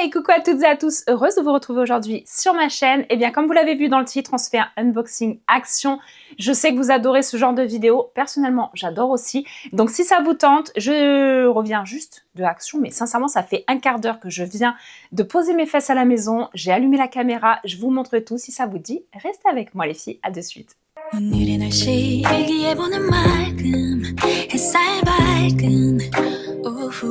Hey, coucou à toutes et à tous, heureuse de vous retrouver aujourd'hui sur ma chaîne. Et bien, comme vous l'avez vu dans le titre, on se fait un unboxing action. Je sais que vous adorez ce genre de vidéo. Personnellement, j'adore aussi. Donc, si ça vous tente, je reviens juste de action. Mais sincèrement, ça fait un quart d'heure que je viens de poser mes fesses à la maison. J'ai allumé la caméra, je vous montre tout. Si ça vous dit, restez avec moi les filles. À de suite. 오늘의 날씨 일기예보는 맑음 햇살 밝은 오후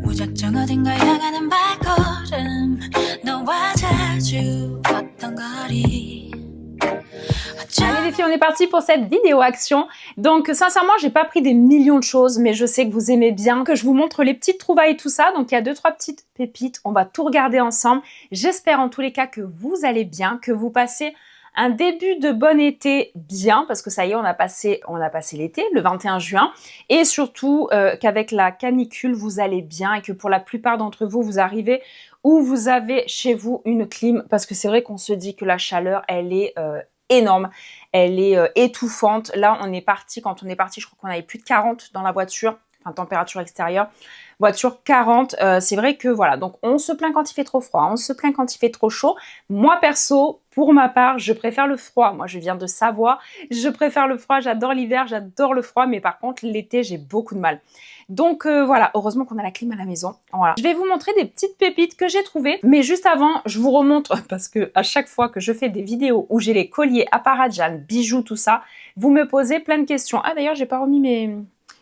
무작정 어딘가 향하는 발걸음 너와 자주 걷던 거리. Allez les filles, on est parti pour cette vidéo action. Donc sincèrement, j'ai pas pris des millions de choses, mais je sais que vous aimez bien que je vous montre les petites trouvailles et tout ça. Donc il y a 2-3 petites pépites, on va tout regarder ensemble. J'espère en tous les cas que vous allez bien, que vous passez un début de bon été bien, parce que ça y est, on a passé l'été, le 21 juin, et surtout qu'avec la canicule, vous allez bien et que pour la plupart d'entre vous, vous arrivez où vous avez chez vous une clim, parce que c'est vrai qu'on se dit que la chaleur, elle est énorme, elle est étouffante. Là, quand on est parti, je crois qu'on avait plus de 40 dans la voiture, enfin température extérieure, voiture 40, c'est vrai que voilà, donc on se plaint quand il fait trop froid, on se plaint quand il fait trop chaud. Moi perso, pour ma part, je préfère le froid. Moi, je viens de Savoie, je préfère le froid, j'adore l'hiver, j'adore le froid, mais par contre, l'été, j'ai beaucoup de mal. Donc voilà, heureusement qu'on a la clim à la maison. Voilà. Je vais vous montrer des petites pépites que j'ai trouvées, mais juste avant, je vous remontre, parce que à chaque fois que je fais des vidéos où j'ai les colliers, apparatchik, bijoux, tout ça, vous me posez plein de questions. Ah d'ailleurs, j'ai pas remis mes...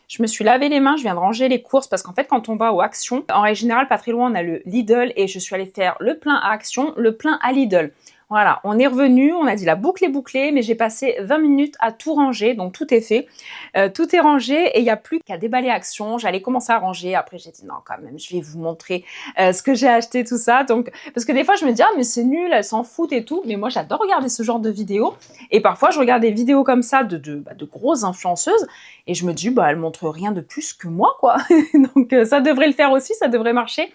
Je me suis lavé les mains, je viens de ranger les courses parce qu'en fait, quand on va aux Actions, en règle générale, pas très loin, on a le Lidl et je suis allée faire le plein à Action, le plein à Lidl. Voilà, on est revenu, on a dit la boucle est bouclée, mais j'ai passé 20 minutes à tout ranger, donc tout est fait. Tout est rangé et il n'y a plus qu'à déballer Action. J'allais commencer à ranger, après j'ai dit non quand même, je vais vous montrer ce que j'ai acheté, tout ça. Donc, parce que des fois je me dis ah mais c'est nul, elles s'en foutent et tout, mais moi j'adore regarder ce genre de vidéos. Et parfois je regarde des vidéos comme ça de grosses influenceuses et je me dis bah elles montrent rien de plus que moi quoi. Donc ça devrait le faire aussi, ça devrait marcher.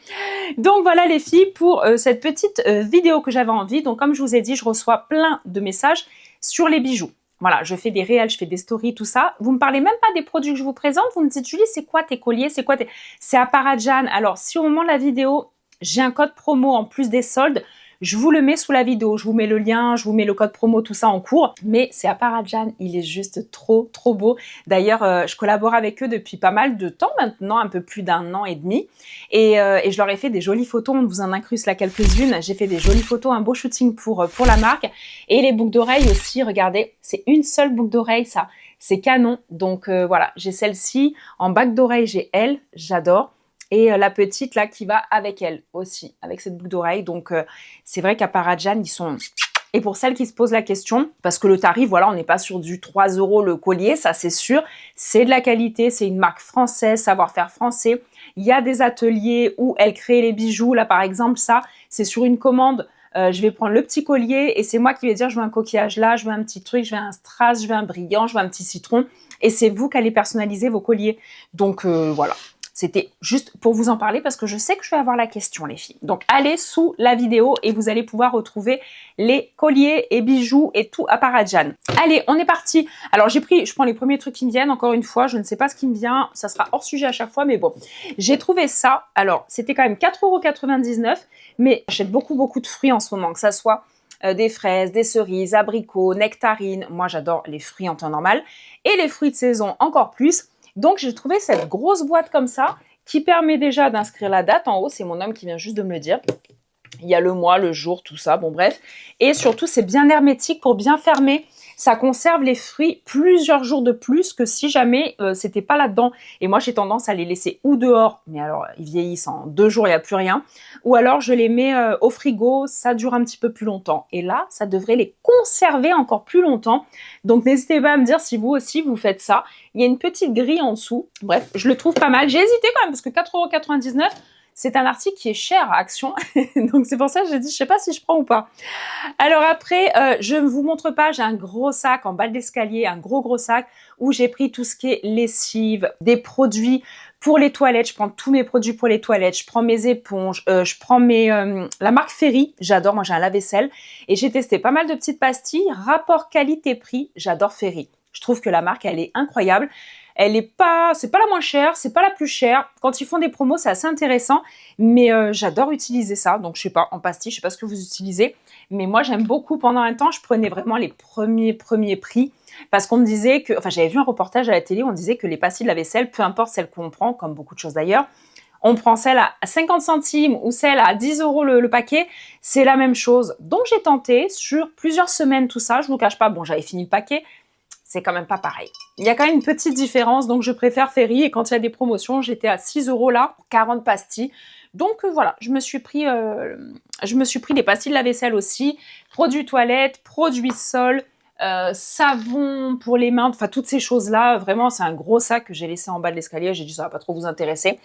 Donc voilà les filles pour cette petite vidéo que j'avais envie. Donc comme je vous ai dit, je reçois plein de messages sur les bijoux. Voilà, je fais des réels, je fais des stories, tout ça. Vous me parlez même pas des produits que je vous présente. Vous me dites, Julie, c'est quoi tes colliers? C'est quoi tes... C'est apparatchik. Alors, si au moment de la vidéo, j'ai un code promo en plus des soldes, je vous le mets sous la vidéo. Je vous mets le lien, je vous mets le code promo, tout ça en cours. Mais c'est apparatchik, il est juste trop, trop beau. D'ailleurs, je collabore avec eux depuis pas mal de temps maintenant, un peu plus d'1 an et demi. Et je leur ai fait des jolies photos. On vous en incruste là quelques-unes. J'ai fait des jolies photos, un beau shooting pour la marque. Et les boucles d'oreilles aussi, regardez, c'est une seule boucle d'oreille, ça. C'est canon. Donc voilà, j'ai celle-ci. En bague d'oreille, j'ai elle, j'adore. Et la petite là qui va avec elle aussi, avec cette boucle d'oreille. Donc c'est vrai qu'apparatchik, ils sont... Et pour celles qui se posent la question, parce que le tarif, voilà, on n'est pas sur du 3 € le collier, ça c'est sûr. C'est de la qualité, c'est une marque française, savoir-faire français. Il y a des ateliers où elle crée les bijoux. Là par exemple, ça, c'est sur une commande. Je vais prendre le petit collier et c'est moi qui vais dire je veux un coquillage là, je veux un petit truc, je veux un strass, je veux un brillant, je veux un petit citron. Et c'est vous qui allez personnaliser vos colliers. Donc voilà. C'était juste pour vous en parler parce que je sais que je vais avoir la question, les filles. Donc, allez sous la vidéo et vous allez pouvoir retrouver les colliers et bijoux et tout apparatchik. Allez, on est parti. Alors, je prends les premiers trucs qui me viennent. Encore une fois, je ne sais pas ce qui me vient. Ça sera hors sujet à chaque fois, mais bon. J'ai trouvé ça. Alors, c'était quand même 4,99 €, mais j'achète beaucoup, beaucoup de fruits en ce moment, que ça soit des fraises, des cerises, abricots, nectarines. Moi, j'adore les fruits en temps normal. Et les fruits de saison encore plus. Donc, j'ai trouvé cette grosse boîte comme ça qui permet déjà d'inscrire la date en haut. C'est mon homme qui vient juste de me le dire. Il y a le mois, le jour, tout ça, bon bref. Et surtout, c'est bien hermétique pour bien fermer. Ça conserve les fruits plusieurs jours de plus que si jamais c'était pas là-dedans. Et moi, j'ai tendance à les laisser ou dehors, mais alors ils vieillissent en 2 jours, il n'y a plus rien. Ou alors, je les mets au frigo, ça dure un petit peu plus longtemps. Et là, ça devrait les conserver encore plus longtemps. Donc, n'hésitez pas à me dire si vous aussi, vous faites ça. Il y a une petite grille en dessous. Bref, je le trouve pas mal. J'ai hésité quand même parce que 4,99 €, c'est un article qui est cher à Action. Donc, c'est pour ça que j'ai dit, je sais pas si je prends ou pas. Alors après, je ne vous montre pas, j'ai un gros sac en bas de l'escalier, un gros sac où j'ai pris tout ce qui est lessive, des produits pour les toilettes. Je prends tous mes produits pour les toilettes. Je prends mes éponges, je prends la marque Ferry. J'adore, moi j'ai un lave-vaisselle. Et j'ai testé pas mal de petites pastilles. Rapport qualité-prix, j'adore Ferry. Je trouve que la marque, elle est incroyable. c'est pas la moins chère, c'est pas la plus chère. Quand ils font des promos, c'est assez intéressant, mais j'adore utiliser ça. Donc je sais pas, en pastille, je sais pas ce que vous utilisez, mais moi j'aime beaucoup. Pendant un temps, je prenais vraiment les premiers prix parce qu'on me disait que, enfin j'avais vu un reportage à la télé, on disait que les pastilles de la vaisselle, peu importe celle qu'on prend, comme beaucoup de choses d'ailleurs, on prend celle à 50 centimes ou celle à 10 € le paquet, c'est la même chose. Donc j'ai tenté sur plusieurs semaines tout ça, je vous cache pas, bon j'avais fini le paquet, c'est quand même pas pareil. Il y a quand même une petite différence, donc je préfère Ferry, et quand il y a des promotions, j'étais à 6 € là, 40 pastilles. Donc voilà, je me suis pris des pastilles de la vaisselle aussi, produits toilettes, produits sol, savon pour les mains, enfin toutes ces choses-là, vraiment c'est un gros sac que j'ai laissé en bas de l'escalier, j'ai dit ça va pas trop vous intéresser.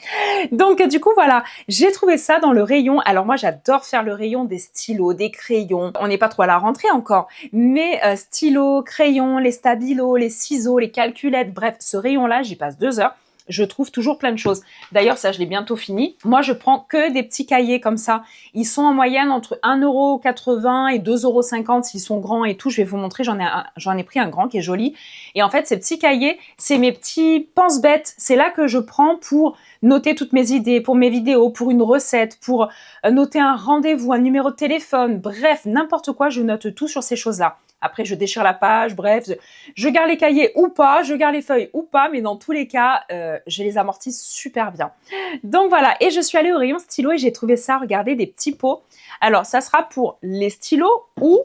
Donc du coup voilà, j'ai trouvé ça dans le rayon. Alors moi j'adore faire le rayon des stylos, des crayons. On n'est pas trop à la rentrée encore, mais stylos, crayons, les stabilos, les ciseaux, les calculettes, bref, ce rayon-là, j'y passe 2 heures. Je trouve toujours plein de choses. D'ailleurs, ça, je l'ai bientôt fini. Moi, je prends que des petits cahiers comme ça. Ils sont en moyenne entre 1,80 € et 2,50 € s'ils sont grands et tout. Je vais vous montrer, j'en ai pris un grand qui est joli. Et en fait, ces petits cahiers, c'est mes petits pense-bêtes. C'est là que je prends pour noter toutes mes idées, pour mes vidéos, pour une recette, pour noter un rendez-vous, un numéro de téléphone. Bref, n'importe quoi, je note tout sur ces choses-là. Après, je déchire la page, bref, je garde les cahiers ou pas, je garde les feuilles ou pas, mais dans tous les cas, je les amortis super bien. Donc voilà, et je suis allée au rayon stylo et j'ai trouvé ça, regardez, des petits pots. Alors, ça sera pour les stylos ou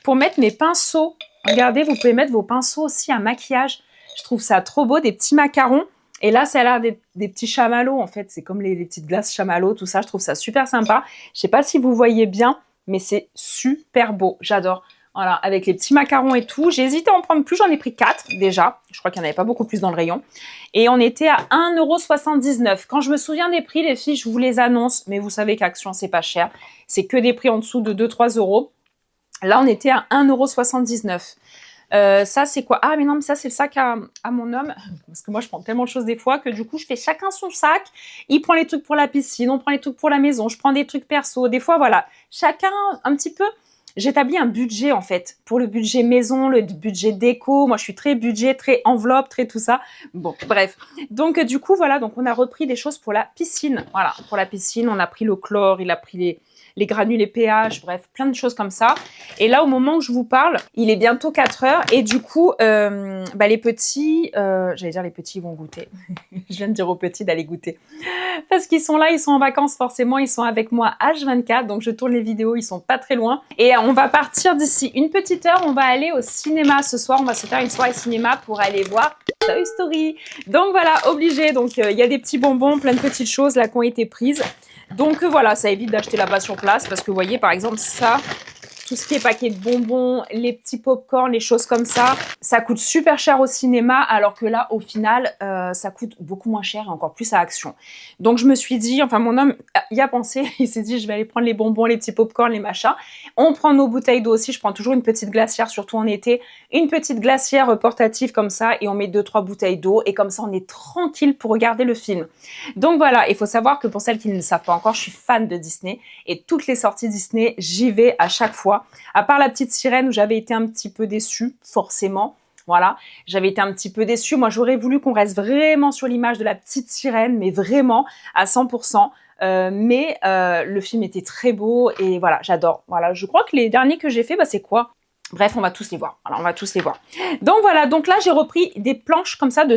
pour mettre mes pinceaux. Regardez, vous pouvez mettre vos pinceaux aussi à maquillage. Je trouve ça trop beau, des petits macarons. Et là, ça a l'air des petits chamallows, en fait. C'est comme les petites glaces chamallows, tout ça. Je trouve ça super sympa. Je sais pas si vous voyez bien, mais c'est super beau. J'adore. Voilà, avec les petits macarons et tout. J'ai hésité à en prendre plus, j'en ai pris 4 déjà. Je crois qu'il n'y en avait pas beaucoup plus dans le rayon. Et on était à 1,79 €. Quand je me souviens des prix, les filles, je vous les annonce. Mais vous savez qu'Action, c'est pas cher. C'est que des prix en dessous de 2-3 €. Là, on était à 1,79 €. Ça, c'est quoi? Ah, mais non, mais ça, c'est le sac à mon homme. Parce que moi, je prends tellement de choses des fois que du coup, je fais chacun son sac. Il prend les trucs pour la piscine, on prend les trucs pour la maison. Je prends des trucs perso. Des fois, voilà. Chacun, un petit peu. J'établis un budget en fait, pour le budget maison, le budget déco. Moi, je suis très budget, très enveloppe, très tout ça. Bon, bref. Donc, du coup, voilà, donc on a repris des choses pour la piscine. Voilà, pour la piscine, on a pris le chlore, il a pris les granulés pH, bref, plein de choses comme ça. Et là, au moment où je vous parle, il est bientôt 4 heures. Et du coup, les petits, j'allais dire les petits vont goûter. Je viens de dire aux petits d'aller goûter. Parce qu'ils sont là, ils sont en vacances forcément, ils sont avec moi H24, donc je tourne les vidéos, ils sont pas très loin. Et on va partir d'ici une petite heure, on va aller au cinéma ce soir, on va se faire une soirée cinéma pour aller voir Toy Story. Donc voilà, obligé, donc il y a des petits bonbons, plein de petites choses là qui ont été prises. Donc voilà, ça évite d'acheter là-bas sur place, parce que vous voyez par exemple ça, tout ce qui est paquet de bonbons, les petits pop-corn, les choses comme ça coûte super cher au cinéma, alors que là, au final, ça coûte beaucoup moins cher et encore plus à Action. Donc je me suis dit, enfin mon homme y a pensé, il s'est dit je vais aller prendre les bonbons, les petits pop-corn, les machins. On prend nos bouteilles d'eau aussi, je prends toujours une petite glacière, surtout en été, une petite glacière portative comme ça, et on met 2-3 bouteilles d'eau, et comme ça on est tranquille pour regarder le film. Donc voilà, il faut savoir que pour celles qui ne le savent pas encore, je suis fan de Disney, et toutes les sorties Disney, j'y vais à chaque fois. À part la petite sirène où j'avais été un petit peu déçue, forcément. Voilà, j'avais été un petit peu déçue. Moi, j'aurais voulu qu'on reste vraiment sur l'image de la petite sirène, mais vraiment à 100%. Le film était très beau et voilà, j'adore. Voilà, je crois que les derniers que j'ai fait, c'est quoi? Bref, on va tous les voir. Voilà, on va tous les voir. Donc voilà, donc là, j'ai repris des planches comme ça de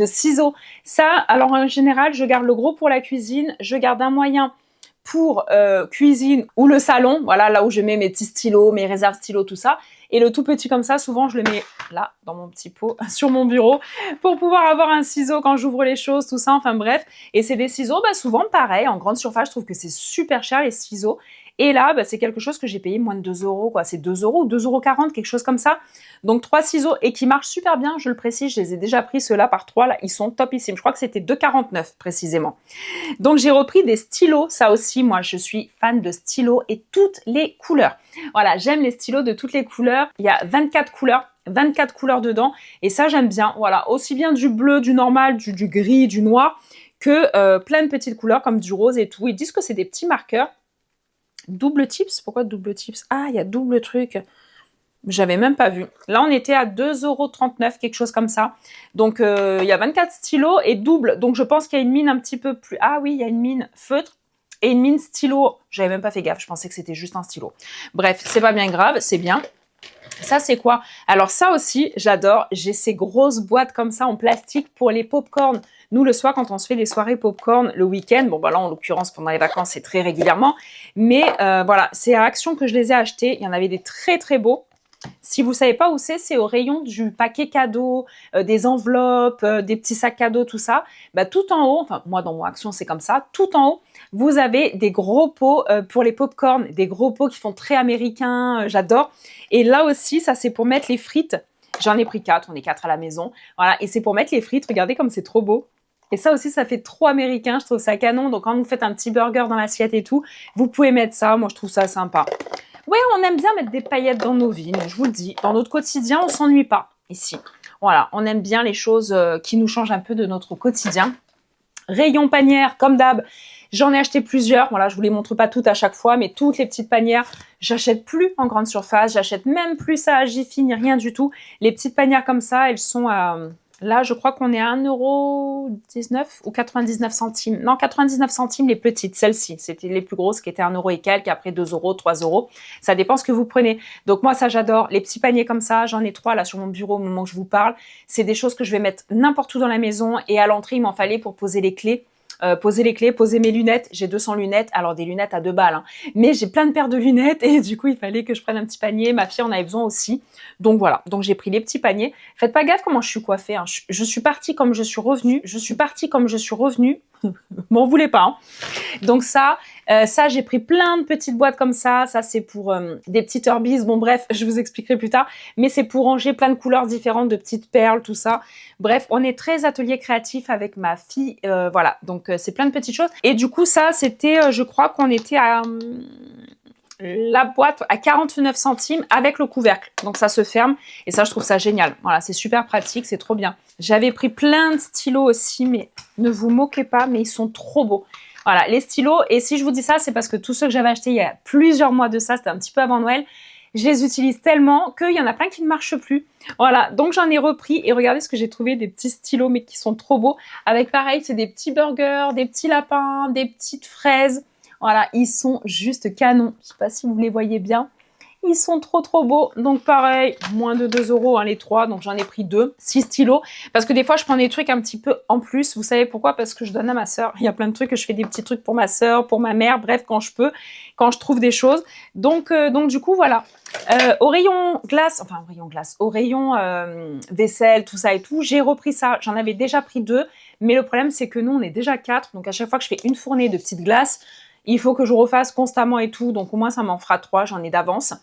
ciseaux. Ça, alors en général, je garde le gros pour la cuisine. Je garde un moyen pour cuisine ou le salon, voilà, là où je mets mes petits stylos, mes réserves stylos, tout ça. Et le tout petit comme ça, souvent, je le mets là, dans mon petit pot, sur mon bureau, pour pouvoir avoir un ciseau quand j'ouvre les choses, tout ça, enfin bref. Et c'est des ciseaux, souvent pareil, en grande surface, je trouve que c'est super cher, les ciseaux. Et là, c'est quelque chose que j'ai payé moins de 2 €, quoi. C'est 2 € ou 2,40 €, quelque chose comme ça. Donc 3 ciseaux et qui marchent super bien, je le précise, je les ai déjà pris, ceux-là par 3, là, ils sont topissimes. Je crois que c'était 2,49 précisément. Donc j'ai repris des stylos, ça aussi, moi je suis fan de stylos et toutes les couleurs. Voilà, j'aime les stylos de toutes les couleurs. Il y a 24 couleurs dedans, et ça j'aime bien. Voilà, aussi bien du bleu, du normal, du gris, du noir, que plein de petites couleurs comme du rose et tout. Ils disent que c'est des petits marqueurs. Double tips? Pourquoi double tips? Ah, il y a double truc. J'avais même pas vu. Là, on était à 2,39 €, quelque chose comme ça. Donc, il y a 24 stylos et double. Donc, je pense qu'il y a une mine un petit peu plus... Ah oui, il y a une mine feutre et une mine stylo. J'avais même pas fait gaffe. Je pensais que c'était juste un stylo. Bref, c'est pas bien grave. C'est bien. Ça, c'est quoi? Alors ça aussi, j'adore. J'ai ces grosses boîtes comme ça en plastique pour les pop-corn. Nous, le soir, quand on se fait les soirées pop-corn le week-end, bon, bah là, en l'occurrence, pendant les vacances, c'est très régulièrement. Mais voilà, c'est à Action que je les ai achetés. Il y en avait des très, très beaux. Si vous savez pas où c'est au rayon du paquet cadeau, des enveloppes, des petits sacs cadeaux, tout ça. Bah, tout en haut, enfin moi dans mon Action c'est comme ça, tout en haut, vous avez des gros pots pour les pop-corn, des gros pots qui font très américains, j'adore. Et là aussi, ça c'est pour mettre les frites. J'en ai pris 4, on est 4 à la maison. Voilà, et c'est pour mettre les frites, regardez comme c'est trop beau. Et ça aussi, ça fait trop américain, je trouve ça canon. Donc quand vous faites un petit burger dans l'assiette et tout, vous pouvez mettre ça, moi je trouve ça sympa. Ouais, on aime bien mettre des paillettes dans nos vies, je vous le dis. Dans notre quotidien, on s'ennuie pas ici. Voilà, on aime bien les choses qui nous changent un peu de notre quotidien. Rayon panière, comme d'hab, j'en ai acheté plusieurs. Voilà, je vous les montre pas toutes à chaque fois, mais toutes les petites panières, j'achète plus en grande surface, j'achète même plus ça à Jiffy ni rien du tout. Les petites panières comme ça, elles sont à... Là, je crois qu'on est à 1,19 € ou 99 centimes. Non, 99 centimes les petites, celles-ci. C'était les plus grosses qui étaient 1 € et quelques, après 2 €, 3 €. Ça dépend ce que vous prenez. Donc moi, ça, j'adore. Les petits paniers comme ça, j'en ai 3 là sur mon bureau au moment où je vous parle. C'est des choses que je vais mettre n'importe où dans la maison. Et à l'entrée, il m'en fallait pour poser les clés. Poser mes lunettes. J'ai 200 lunettes, alors des lunettes à 2 balles. Hein. Mais j'ai plein de paires de lunettes et du coup, il fallait que je prenne un petit panier. Ma fille en avait besoin aussi. Donc voilà, donc j'ai pris les petits paniers. Faites pas gaffe comment je suis coiffée. Hein. Je suis partie comme je suis revenue. Je suis partie comme je suis revenue. M'en voulez pas. Hein. Donc ça j'ai pris plein de petites boîtes comme ça. Ça, c'est pour des petites Herbies. Bon, bref, je vous expliquerai plus tard. Mais c'est pour ranger plein de couleurs différentes, de petites perles, tout ça. Bref, on est très atelier créatif avec ma fille. Voilà, donc c'est plein de petites choses. Et du coup, ça, c'était, je crois qu'on était à... la boîte à 49 centimes avec le couvercle. Donc ça se ferme et ça, je trouve ça génial. Voilà, c'est super pratique, c'est trop bien. J'avais pris plein de stylos aussi, mais ne vous moquez pas, mais ils sont trop beaux. Voilà, les stylos. Et si je vous dis ça, c'est parce que tous ceux que j'avais achetés il y a plusieurs mois de ça, c'était un petit peu avant Noël, je les utilise tellement qu'il y en a plein qui ne marchent plus. Voilà, donc j'en ai repris et regardez ce que j'ai trouvé, des petits stylos mais qui sont trop beaux. Avec pareil, c'est des petits burgers, des petits lapins, des petites fraises. Voilà, ils sont juste canons. Je sais pas si vous les voyez bien. Ils sont trop trop beaux. Donc pareil, moins de 2 € hein, les 3. Donc j'en ai pris 2, 6 stylos. Parce que des fois, je prends des trucs un petit peu en plus. Vous savez pourquoi? Parce que je donne à ma sœur. Il y a plein de trucs que je fais des petits trucs pour ma sœur, pour ma mère. Bref, quand je peux, quand je trouve des choses. Donc du coup, voilà. Au rayon glace, au rayon vaisselle, tout ça et tout, j'ai repris ça. J'en avais déjà pris 2. Mais le problème, c'est que nous, on est déjà 4. Donc à chaque fois que je fais une fournée de petites glaces, il faut que je refasse constamment et tout, donc au moins ça m'en fera 3, j'en ai d'avance.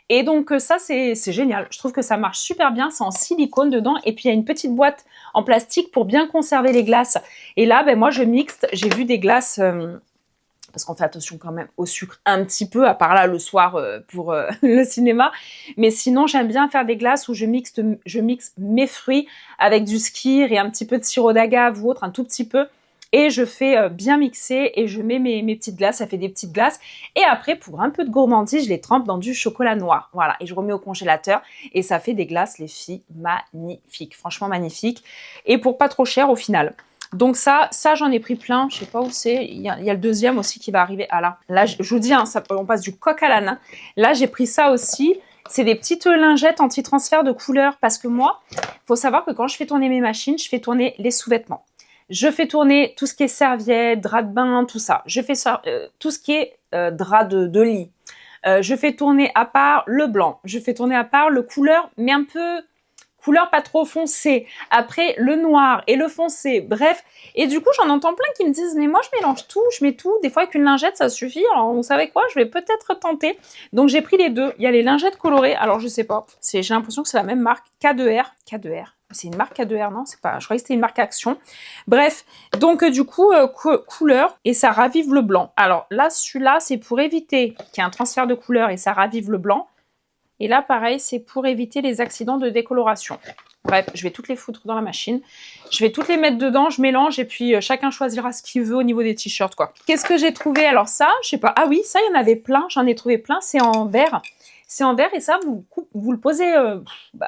Et donc ça, c'est génial. Je trouve que ça marche super bien, c'est en silicone dedans. Et puis il y a une petite boîte en plastique pour bien conserver les glaces. Et là, ben, moi je mixe, j'ai vu des glaces... parce qu'on fait attention quand même au sucre un petit peu, à part là le soir pour le cinéma. Mais sinon, j'aime bien faire des glaces où je mixe mes fruits avec du skyr et un petit peu de sirop d'agave ou autre, un tout petit peu. Et je fais bien mixer et je mets mes petites glaces, ça fait des petites glaces. Et après, pour un peu de gourmandise, je les trempe dans du chocolat noir. Voilà, et je remets au congélateur et ça fait des glaces, les filles, magnifiques. Franchement magnifiques. Et pour pas trop cher au final. Donc ça j'en ai pris plein, je sais pas où c'est. Il y a le deuxième aussi qui va arriver. Ah là je vous dis, hein, on passe du coq à l'âne. Hein. Là, j'ai pris ça aussi. C'est des petites lingettes anti-transfert de couleurs parce que moi, faut savoir que quand je fais tourner mes machines, je fais tourner les sous-vêtements. Je fais tourner tout ce qui est serviettes, draps de bain, tout ça. Je fais ça, tout ce qui est drap de lit. Je fais tourner à part le blanc. Je fais tourner à part le couleur, mais un peu couleur pas trop foncée. Après, le noir et le foncé. Bref. Et du coup, j'en entends plein qui me disent, mais moi, je mélange tout, je mets tout. Des fois, avec une lingette, ça suffit. Alors, vous savez quoi? Je vais peut-être tenter. Donc, j'ai pris les deux. Il y a les lingettes colorées. Alors, je sais pas. J'ai l'impression que c'est la même marque. K2R. K2R. C'est une marque K2R, non? C'est pas. Je croyais que c'était une marque Action. Bref. Donc, du coup, couleur. Et ça ravive le blanc. Alors, là, celui-là, c'est pour éviter qu'il y ait un transfert de couleur et ça ravive le blanc. Et là, pareil, c'est pour éviter les accidents de décoloration. Bref, je vais toutes les foutre dans la machine. Je vais toutes les mettre dedans, je mélange et puis chacun choisira ce qu'il veut au niveau des t-shirts, quoi. Qu'est-ce que j'ai trouvé? Alors ça, je sais pas. Ah oui, ça, il y en avait plein. J'en ai trouvé plein. C'est en vert. C'est en verre et ça, vous le posez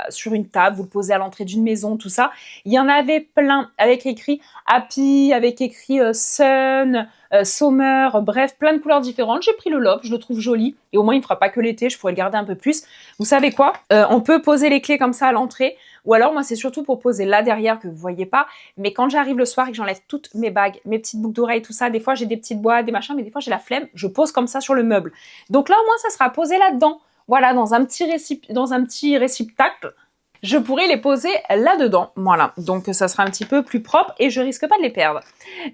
sur une table, vous le posez à l'entrée d'une maison, tout ça. Il y en avait plein avec écrit Happy, avec écrit Sun, Summer, bref, plein de couleurs différentes. J'ai pris le lobe, je le trouve joli et au moins il ne fera pas que l'été, je pourrais le garder un peu plus. Vous savez quoi? On peut poser les clés comme ça à l'entrée ou alors moi c'est surtout pour poser là derrière que vous voyez pas, mais quand j'arrive le soir et que j'enlève toutes mes bagues, mes petites boucles d'oreilles, tout ça, des fois j'ai des petites boîtes, des machins, mais des fois j'ai la flemme, je pose comme ça sur le meuble. Donc là au moins ça sera posé là-dedans. Voilà, dans un petit réceptacle, je pourrais les poser là-dedans. Voilà, donc ça sera un petit peu plus propre et je risque pas de les perdre.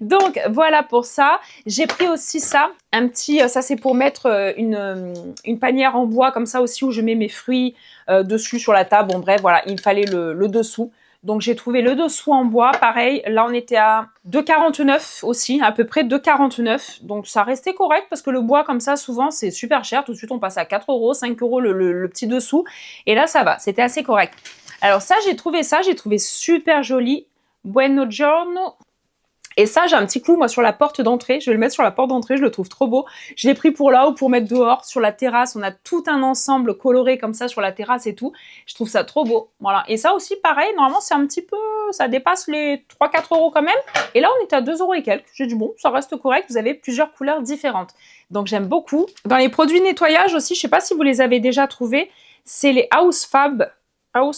Donc voilà pour ça. J'ai pris aussi ça, ça c'est pour mettre une panière en bois comme ça aussi où je mets mes fruits dessus sur la table. Bon bref, voilà, il me fallait le dessous. Donc j'ai trouvé le dessous en bois, pareil, là on était à 2,49 aussi, à peu près 2,49. Donc ça restait correct parce que le bois comme ça, souvent c'est super cher. Tout de suite on passe à 4 €, 5 € le petit dessous. Et là ça va, c'était assez correct. Alors ça, j'ai trouvé super joli. Buono giorno. Et ça, j'ai un petit clou, moi, sur la porte d'entrée. Je vais le mettre sur la porte d'entrée, je le trouve trop beau. Je l'ai pris pour là ou pour mettre dehors, sur la terrasse. On a tout un ensemble coloré comme ça sur la terrasse et tout. Je trouve ça trop beau. Voilà. Et ça aussi, pareil, normalement, c'est un petit peu... Ça dépasse les 3-4 € quand même. Et là, on est à 2 € et quelques. J'ai dit, bon, ça reste correct. Vous avez plusieurs couleurs différentes. Donc, j'aime beaucoup. Dans les produits nettoyage aussi, je sais pas si vous les avez déjà trouvés, c'est les House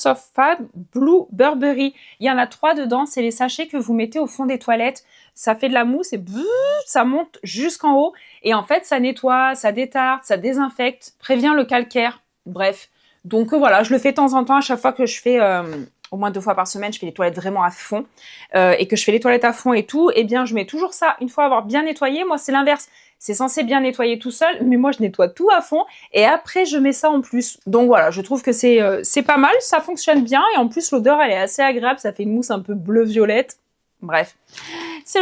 of Fab Blue Burberry. Il y en a 3 dedans. C'est les sachets que vous mettez au fond des toilettes. Ça fait de la mousse et ça monte jusqu'en haut. Et en fait, ça nettoie, ça détartre, ça désinfecte, prévient le calcaire. Bref. Donc voilà, je le fais de temps en temps. À chaque fois que je fais, au moins 2 fois par semaine, je fais les toilettes vraiment à fond. Et que je fais les toilettes à fond et tout, eh bien, je mets toujours ça une fois avoir bien nettoyé. Moi, c'est l'inverse. C'est censé bien nettoyer tout seul, mais moi, je nettoie tout à fond et après, je mets ça en plus. Donc voilà, je trouve que c'est pas mal, ça fonctionne bien et en plus, l'odeur, elle est assez agréable. Ça fait une mousse un peu bleu-violette. Bref. C'est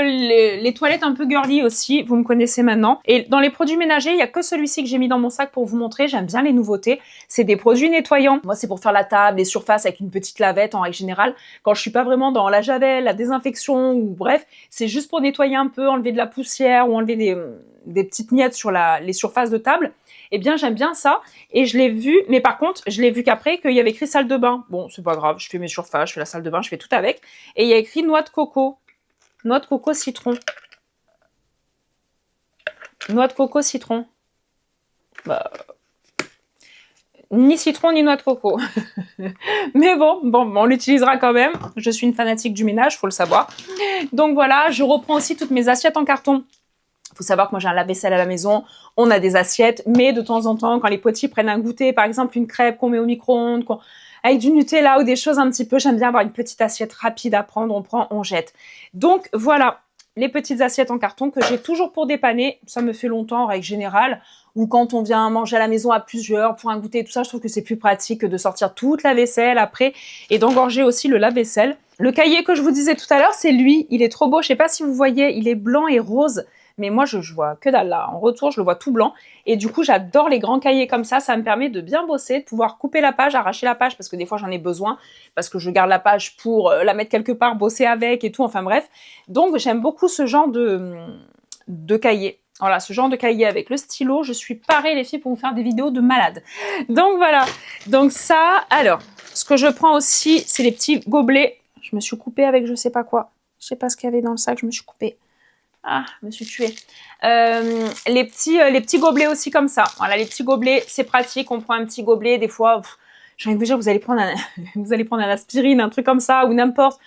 les toilettes un peu girly aussi, vous me connaissez maintenant. Et dans les produits ménagers, il n'y a que celui-ci que j'ai mis dans mon sac pour vous montrer. J'aime bien les nouveautés. C'est des produits nettoyants. Moi, c'est pour faire la table, les surfaces avec une petite lavette en règle générale. Quand je suis pas vraiment dans la javel, la désinfection ou bref, c'est juste pour nettoyer un peu, enlever de la poussière ou enlever des petites miettes sur les surfaces de table. Eh bien, j'aime bien ça. Et je l'ai vu, mais par contre, je l'ai vu qu'après, qu'il y avait écrit salle de bain. Bon, c'est pas grave, je fais mes surfaces, je fais la salle de bain, je fais tout avec. Et il y a écrit noix de coco. Noix de coco citron. Noix de coco citron. Bah, ni citron ni noix de coco. Mais bon, on l'utilisera quand même. Je suis une fanatique du ménage, faut le savoir. Donc voilà, je reprends aussi toutes mes assiettes en carton. Faut savoir que moi j'ai un lave-vaisselle à la maison, on a des assiettes, mais de temps en temps, quand les petits prennent un goûter, par exemple une crêpe qu'on met au micro-ondes, avec du Nutella ou des choses un petit peu, j'aime bien avoir une petite assiette rapide à prendre, on prend, on jette. Donc voilà, les petites assiettes en carton que j'ai toujours pour dépanner, ça me fait longtemps en règle générale, ou quand on vient manger à la maison à plusieurs pour un goûter, tout ça, je trouve que c'est plus pratique que de sortir toute la vaisselle après et d'engorger aussi le lave-vaisselle. Le cahier que je vous disais tout à l'heure, c'est lui, il est trop beau, je sais pas si vous voyez, il est blanc et rose. Mais moi, je vois que dalle là. En retour, je le vois tout blanc. Et du coup, j'adore les grands cahiers comme ça. Ça me permet de bien bosser, de pouvoir couper la page, arracher la page, parce que des fois, j'en ai besoin, parce que je garde la page pour la mettre quelque part, bosser avec et tout. Enfin bref. Donc, j'aime beaucoup ce genre de cahier. Voilà, ce genre de cahier avec le stylo. Je suis parée, les filles, pour vous faire des vidéos de malade. Donc, voilà. Donc, ça. Alors, ce que je prends aussi, c'est les petits gobelets. Je me suis coupée avec je sais pas quoi. Je sais pas ce qu'il y avait dans le sac, je me suis coupée. Ah, je me suis tuée. Les petits gobelets aussi comme ça. Voilà, les petits gobelets, c'est pratique. On prend un petit gobelet. Des fois, j'ai envie de vous dire, vous allez prendre un aspirine, un truc comme ça, ou n'importe.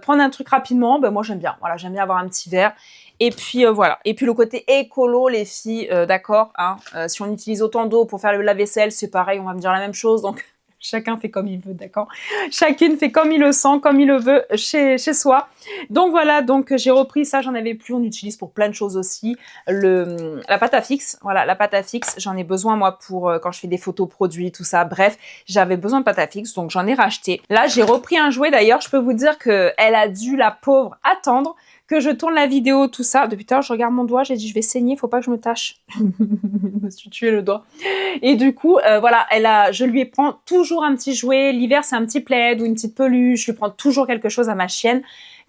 Prendre un truc rapidement, ben moi j'aime bien. Voilà, j'aime bien avoir un petit verre. Et puis voilà. Et puis le côté écolo, les filles, d'accord. Hein, si on utilise autant d'eau pour faire le lave-vaisselle, c'est pareil, on va me dire la même chose. Donc chacun fait comme il veut, d'accord. Chacune fait comme il le sent, comme il le veut chez soi. Donc voilà, donc j'ai repris ça, j'en avais plus, on utilise pour plein de choses aussi. La pâte à fixe, voilà, la pâte à fixe, j'en ai besoin moi pour quand je fais des photos produits, tout ça. Bref, j'avais besoin de pâte à fixe, donc j'en ai racheté. Là, j'ai repris un jouet d'ailleurs, je peux vous dire que elle a dû, la pauvre, attendre que je tourne la vidéo, tout ça. Depuis tout à l'heure, je regarde mon doigt, j'ai dit je vais saigner, faut pas que je me tâche. Je me suis tué le doigt. Et du coup, voilà, je lui prends toujours un petit jouet. L'hiver, c'est un petit plaid ou une petite peluche. Je lui prends toujours quelque chose à ma chienne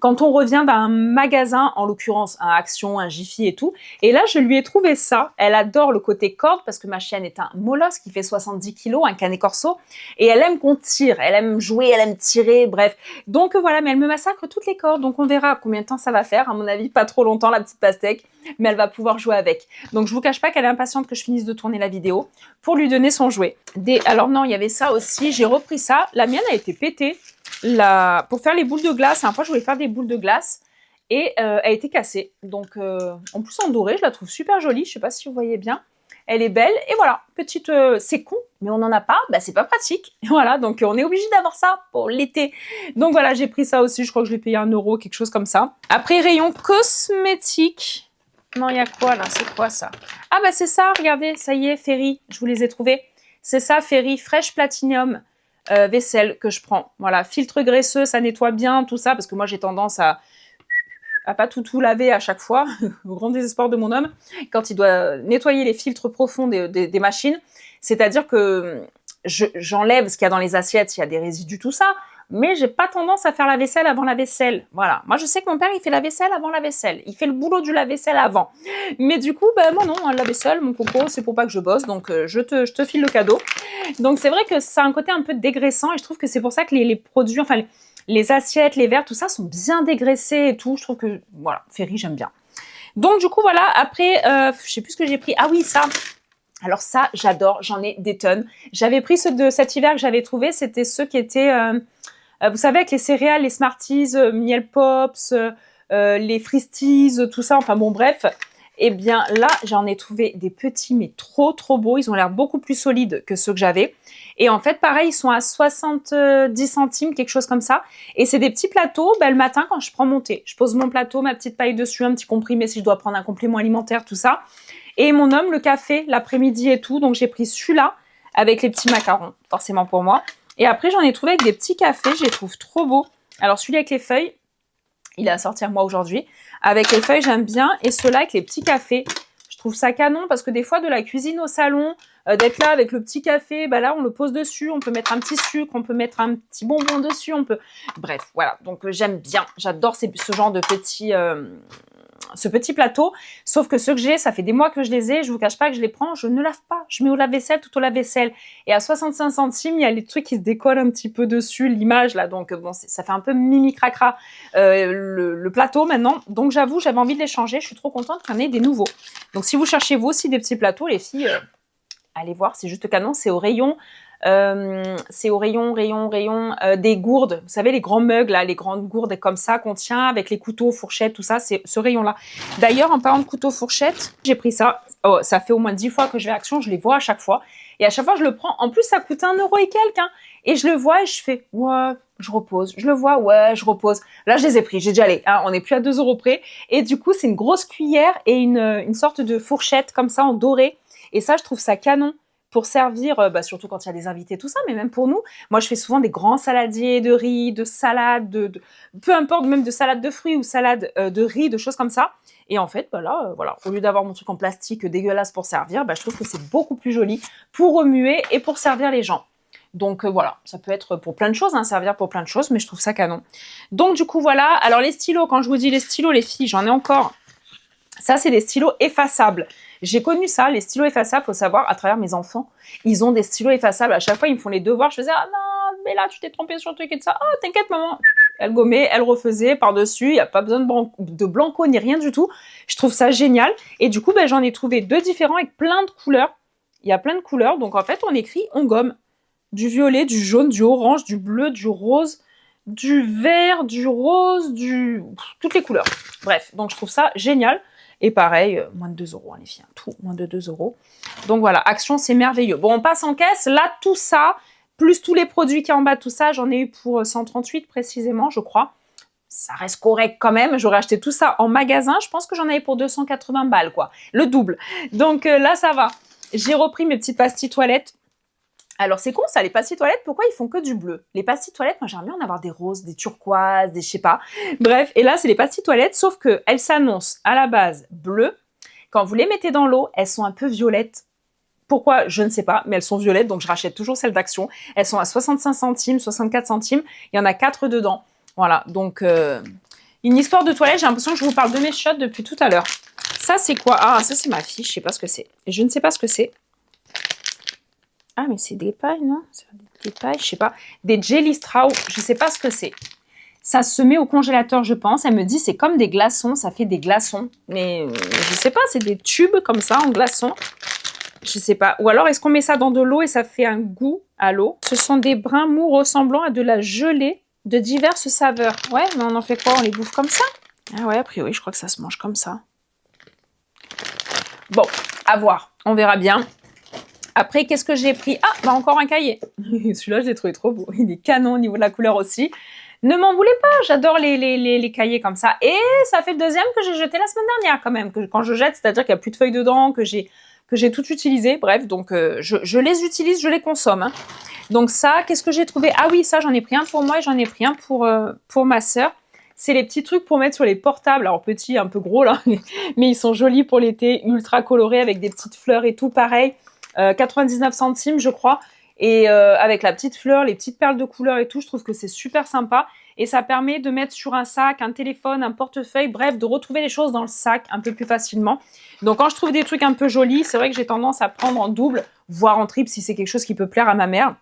quand on revient d'un magasin, en l'occurrence un Action, un Jiffy et tout. Et là, je lui ai trouvé ça. Elle adore le côté corde parce que ma chienne est un molosse qui fait 70 kilos, un canet corso. Et elle aime qu'on tire, elle aime jouer, elle aime tirer, bref. Donc voilà, mais elle me massacre toutes les cordes. Donc on verra combien de temps ça va faire. À mon avis, pas trop longtemps, la petite pastèque. Mais elle va pouvoir jouer avec. Donc je vous cache pas qu'elle est impatiente que je finisse de tourner la vidéo pour lui donner son jouet. Alors non, il y avait ça aussi. J'ai repris ça. La mienne a été pétée. Pour faire les boules de glace. Une fois, je voulais faire des boules de glace. Et elle a été cassée. Donc en plus en doré, je la trouve super jolie. Je sais pas si vous voyez bien. Elle est belle. Et voilà, petite... c'est con, mais on n'en a pas. Bah c'est pas pratique. Voilà, donc on est obligé d'avoir ça pour l'été. Donc voilà, j'ai pris ça aussi. Je crois que je l'ai payé 1 €, quelque chose comme ça. Après, rayon cosmétique. Non, il y a quoi là? C'est quoi ça? Ah bah c'est ça, regardez, ça y est, Fairy, je vous les ai trouvés. C'est ça, Fairy, Fresh Platinum vaisselle que je prends. Voilà, filtre graisseux, ça nettoie bien, tout ça, parce que moi j'ai tendance à pas tout laver à chaque fois, au grand désespoir de mon homme, quand il doit nettoyer les filtres profonds des machines. C'est-à-dire que j'enlève ce qu'il y a dans les assiettes, il y a des résidus, tout ça, mais j'ai pas tendance à faire la vaisselle avant la vaisselle. Voilà. Moi, je sais que mon père, il fait la vaisselle avant la vaisselle. Il fait le boulot du lave-vaisselle avant. Mais du coup, ben, moi non, la vaisselle, mon coco, c'est pour pas que je bosse, donc je te file le cadeau. Donc c'est vrai que ça a un côté un peu dégraissant et je trouve que c'est pour ça que les produits, enfin les assiettes, les verres, tout ça sont bien dégraissés et tout. Je trouve que, voilà, Fairy, j'aime bien. Donc du coup, voilà, après, je sais plus ce que j'ai pris. Ah oui, ça. Alors ça, j'adore, j'en ai des tonnes. J'avais pris ceux de cet hiver que j'avais trouvé, c'était ceux qui étaient... vous savez, avec les céréales, les Smarties, Miel Pops, les Fristies, tout ça, enfin bon, bref. Eh bien, là, j'en ai trouvé des petits, mais trop beaux. Ils ont l'air beaucoup plus solides que ceux que j'avais. Et en fait, pareil, ils sont à 70 centimes, quelque chose comme ça. Et c'est des petits plateaux, ben, le matin, quand je prends mon thé. Je pose mon plateau, ma petite paille dessus, un petit comprimé si je dois prendre un complément alimentaire, tout ça. Et mon homme, le café, l'après-midi et tout. Donc, j'ai pris celui-là avec les petits macarons, forcément pour moi. Et après, j'en ai trouvé avec des petits cafés, je les trouve trop beaux. Alors, celui avec les feuilles, il est à sortir moi aujourd'hui. Avec les feuilles, j'aime bien. Et ceux-là avec les petits cafés, je trouve ça canon parce que des fois, de la cuisine au salon, d'être là avec le petit café, bah là, on le pose dessus, on peut mettre un petit sucre, on peut mettre un petit bonbon dessus, on peut... Bref, voilà. Donc, j'aime bien. J'adore ce genre de petits... ce petit plateau, sauf que ceux que j'ai, ça fait des mois que je les ai, je vous cache pas que je les prends, je ne lave pas, je mets au lave-vaisselle, tout au lave-vaisselle, et à 65 centimes, il y a les trucs qui se décollent un petit peu dessus, l'image là, donc bon, ça fait un peu mimi cracra le plateau maintenant, donc j'avoue, j'avais envie de les changer, je suis trop contente qu'il y en ait des nouveaux. Donc si vous cherchez vous aussi des petits plateaux, les filles, allez voir, c'est juste canon, c'est au rayon des gourdes. Vous savez, les grands mugs, là, les grandes gourdes comme ça qu'on tient avec les couteaux, fourchettes, tout ça, c'est ce rayon-là. D'ailleurs, en parlant de couteaux, fourchettes, j'ai pris ça. Oh, ça fait au moins 10 fois que je vais à Action, je les vois à chaque fois. Et à chaque fois, je le prends. En plus, ça coûte 1 € et quelques. Hein. Et je le vois et je fais, ouais, je repose. Je le vois, ouais, je repose. Là, je les ai pris, j'ai déjà les. Hein, on n'est plus à 2 € près. Et du coup, c'est une grosse cuillère et une sorte de fourchette comme ça en doré. Et ça, je trouve ça canon. Pour servir, surtout quand il y a des invités, tout ça, mais même pour nous. Moi, je fais souvent des grands saladiers de riz, de salade, peu importe, même de salade de fruits ou salade de riz, de choses comme ça. Et en fait, voilà, au lieu d'avoir mon truc en plastique dégueulasse pour servir, je trouve que c'est beaucoup plus joli pour remuer et pour servir les gens. Donc voilà, ça peut être pour plein de choses, hein, servir pour plein de choses, mais je trouve ça canon. Donc du coup, voilà. Alors les stylos, quand je vous dis les stylos, les filles, j'en ai encore. Ça, c'est des stylos effaçables. J'ai connu ça, les stylos effaçables, faut savoir, à travers mes enfants, ils ont des stylos effaçables. À chaque fois, ils me font les devoirs. Je faisais, ah non, mais là, tu t'es trompé sur le truc et tout ça. Oh, t'inquiète, maman. Elle gommait, elle refaisait par-dessus. Il n'y a pas besoin de blanco ni rien du tout. Je trouve ça génial. Et du coup, j'en ai trouvé 2 différents avec plein de couleurs. Il y a plein de couleurs. Donc, en fait, on écrit, on gomme. Du violet, du jaune, du orange, du bleu, du rose, du vert, du rose, toutes les couleurs. Bref, donc je trouve ça génial. Et pareil, moins de 2 €, hein, les filles, tout, moins de 2 €. Donc voilà, Action, c'est merveilleux. Bon, on passe en caisse. Là, tout ça, plus tous les produits qui y a en bas, tout ça, j'en ai eu pour 138 précisément, je crois. Ça reste correct quand même. J'aurais acheté tout ça en magasin. Je pense que j'en avais pour 280 balles, quoi. Le double. Donc là, ça va. J'ai repris mes petites pastilles toilettes. Alors c'est con ça, les pastilles toilettes, pourquoi ils font que du bleu? Les pastilles toilettes, moi j'aimerais bien en avoir des roses, des turquoises, des je sais pas. Bref, et là c'est les pastilles toilettes, sauf qu'elles s'annoncent à la base bleues. Quand vous les mettez dans l'eau, elles sont un peu violettes. Pourquoi? Je ne sais pas, mais elles sont violettes, donc je rachète toujours celles d'Action. Elles sont à 65 centimes, 64 centimes, il y en a 4 dedans. Voilà, donc Une histoire de toilette, j'ai l'impression que je vous parle de mes chiottes depuis tout à l'heure. Ça, c'est quoi? Ah, ça, c'est ma fille, je sais pas ce que c'est. Je ne sais pas ce que c'est. Ah, mais c'est des pailles, non? Des pailles, je sais pas. Des jelly straw, je sais pas ce que c'est. Ça se met au congélateur, je pense. Elle me dit, c'est comme des glaçons, ça fait des glaçons. Mais je sais pas, c'est des tubes comme ça, en glaçons. Je sais pas. Ou alors, est-ce qu'on met ça dans de l'eau et ça fait un goût à l'eau? Ce sont des brins mous ressemblant à de la gelée de diverses saveurs. Ouais, mais on en fait quoi? On les bouffe comme ça? Ah ouais, a priori, je crois que ça se mange comme ça. Bon, à voir. On verra bien. Après, qu'est-ce que j'ai pris? Ah, bah encore un cahier. Celui-là, je l'ai trouvé trop beau. Il est canon au niveau de la couleur aussi. Ne m'en voulez pas, j'adore les cahiers comme ça. Et ça fait le deuxième que j'ai jeté la semaine dernière quand même. Que quand je jette, c'est-à-dire qu'il n'y a plus de feuilles dedans, que j'ai tout utilisé. Bref, donc je les utilise, je les consomme. Hein. Donc ça, qu'est-ce que j'ai trouvé? Ah oui, ça, j'en ai pris un pour moi et j'en ai pris un pour ma sœur. C'est les petits trucs pour mettre sur les portables. Alors petits, un peu gros là, mais ils sont jolis pour l'été, ultra colorés avec des petites fleurs et tout pareil. 99 centimes, je crois. Et avec la petite fleur, les petites perles de couleur et tout, je trouve que c'est super sympa. Et ça permet de mettre sur un sac, un téléphone, un portefeuille, bref, de retrouver les choses dans le sac un peu plus facilement. Donc quand je trouve des trucs un peu jolis, c'est vrai que j'ai tendance à prendre en double, voire en triple si c'est quelque chose qui peut plaire à ma mère.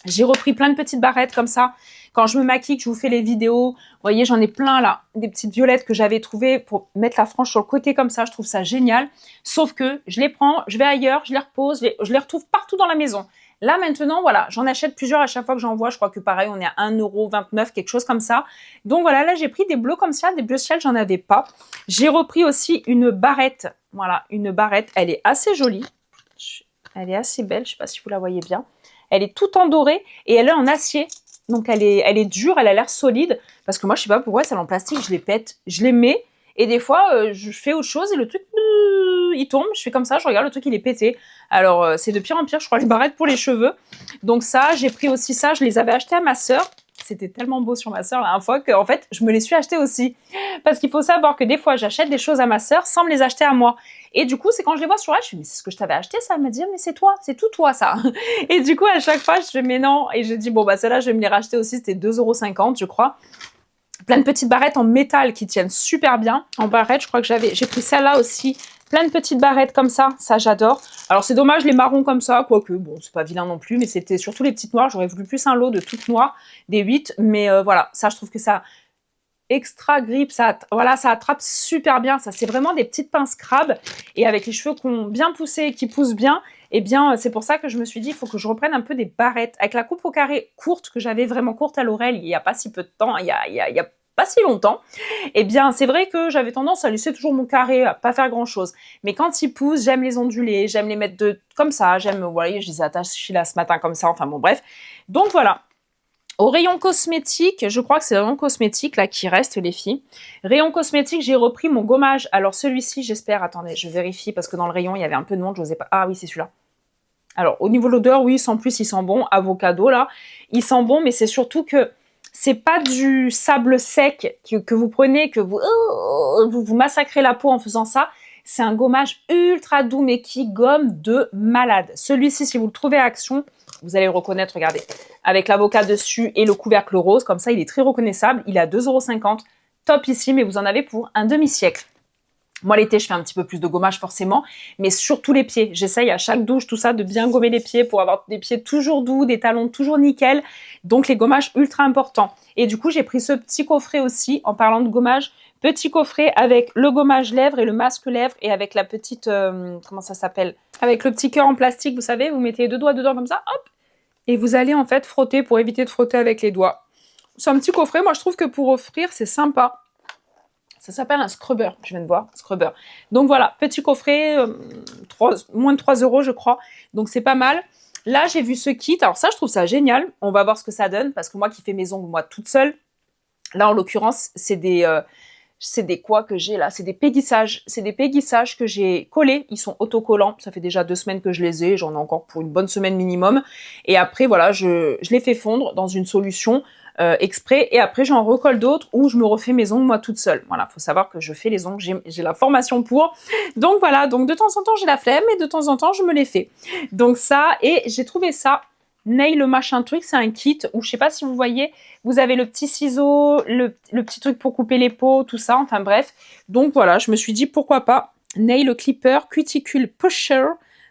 J'ai repris plein de petites barrettes comme ça. Quand je me maquille, que je vous fais les vidéos, vous voyez, j'en ai plein là, des petites violettes que j'avais trouvées pour mettre la frange sur le côté comme ça. Je trouve ça génial. Sauf que je les prends, je vais ailleurs, je les repose, je les retrouve partout dans la maison. Là, maintenant, voilà, j'en achète plusieurs à chaque fois que j'en vois. Je crois que pareil, on est à 1,29 €, quelque chose comme ça. Donc voilà, là, j'ai pris des bleus comme ça, des bleus ciel, j'en avais pas. J'ai repris aussi une barrette. Voilà, une barrette. Elle est assez jolie. Elle est assez belle, je sais pas si vous la voyez bien. Elle est toute en doré et elle est en acier. Donc elle est dure, elle a l'air solide. Parce que moi, je sais pas pourquoi, celle en plastique, je les pète. Je les mets et des fois, je fais autre chose et le truc, il tombe. Je fais comme ça, je regarde, le truc, il est pété. Alors, c'est de pire en pire, je crois, les barrettes pour les cheveux. Donc ça, j'ai pris aussi ça. Je les avais achetées à ma sœur. C'était tellement beau sur ma sœur la dernière fois qu'en fait, je me les suis achetées aussi. Parce qu'il faut savoir que des fois, j'achète des choses à ma sœur sans me les acheter à moi. Et du coup, c'est quand je les vois sur elle, je me dis, mais c'est ce que je t'avais acheté, ça? Elle m'a dit, mais c'est toi, c'est tout toi, ça. Et du coup, à chaque fois, je fais, mais non. Et je dis, bon, bah, celle-là, je vais me les racheter aussi. C'était 2,50 €, je crois. Plein de petites barrettes en métal qui tiennent super bien. En barrette, je crois que j'ai pris celle-là aussi. Plein de petites barrettes comme ça j'adore. Alors c'est dommage les marrons comme ça, quoique bon c'est pas vilain non plus, mais c'était surtout les petites noires. J'aurais voulu plus un lot de toutes noires, des 8, mais voilà, ça je trouve que ça extra grip, ça attrape super bien. Ça c'est vraiment des petites pinces crabes et avec les cheveux qui ont bien poussé et qui poussent bien, eh bien c'est pour ça que je me suis dit il faut que je reprenne un peu des barrettes avec la coupe au carré courte que j'avais vraiment courte à l'oreille il y a pas si peu de temps, il y a pas si longtemps, eh bien c'est vrai que j'avais tendance à laisser toujours mon carré, à pas faire grand chose. Mais quand ils poussent, j'aime les onduler, j'aime les mettre comme ça, vous voyez, je les attache là ce matin comme ça, enfin bon bref. Donc voilà. Au rayon cosmétique, je crois que c'est le rayon cosmétique là qui reste les filles. Rayon cosmétique, j'ai repris mon gommage. Alors celui-ci, j'espère, attendez, je vérifie parce que dans le rayon, il y avait un peu de monde, je n'osais pas. Ah oui, c'est celui-là. Alors au niveau de l'odeur, oui, sans plus, il sent bon. Avocado là, il sent bon, mais c'est surtout que c'est pas du sable sec que vous prenez, que vous massacrez la peau en faisant ça. C'est un gommage ultra doux, mais qui gomme de malade. Celui-ci, si vous le trouvez à Action, vous allez le reconnaître, regardez, avec l'avocat dessus et le couvercle rose, comme ça, il est très reconnaissable. Il est à 2,50 €, top ici, mais vous en avez pour un demi-siècle. Moi, l'été, je fais un petit peu plus de gommage forcément, mais surtout les pieds. J'essaye à chaque douche, tout ça, de bien gommer les pieds pour avoir des pieds toujours doux, des talons toujours nickel. Donc, les gommages ultra importants. Et du coup, j'ai pris ce petit coffret aussi, en parlant de gommage. Petit coffret avec le gommage lèvres et le masque lèvres et avec la petite, comment ça s'appelle? Avec le petit cœur en plastique, vous savez, vous mettez les deux doigts dedans comme ça, hop! Et vous allez en fait frotter pour éviter de frotter avec les doigts. C'est un petit coffret, moi je trouve que pour offrir, c'est sympa. Ça s'appelle un scrubber, je viens de voir, scrubber. Donc voilà, petit coffret, moins de 3 € je crois, donc c'est pas mal. Là, j'ai vu ce kit, alors ça, je trouve ça génial. On va voir ce que ça donne, parce que moi qui fais mes ongles, moi, toute seule, là, en l'occurrence, c'est des quoi que j'ai là? C'est des péguissages. C'est des péguissages que j'ai collés. Ils sont autocollants. Ça fait déjà 2 semaines que je les ai. J'en ai encore pour une bonne semaine minimum. Et après, voilà, je les fais fondre dans une solution exprès. Et après, j'en recolle d'autres où je me refais mes ongles moi toute seule. Voilà, faut savoir que je fais les ongles. J'ai la formation pour. Donc voilà, donc de temps en temps, j'ai la flemme et de temps en temps, je me les fais. Donc ça, et j'ai trouvé ça nail machin truc, c'est un kit où je sais pas si vous voyez, vous avez le petit ciseau, le petit truc pour couper les peaux, tout ça, enfin bref. Donc voilà, je me suis dit pourquoi pas. Nail clipper, cuticule pusher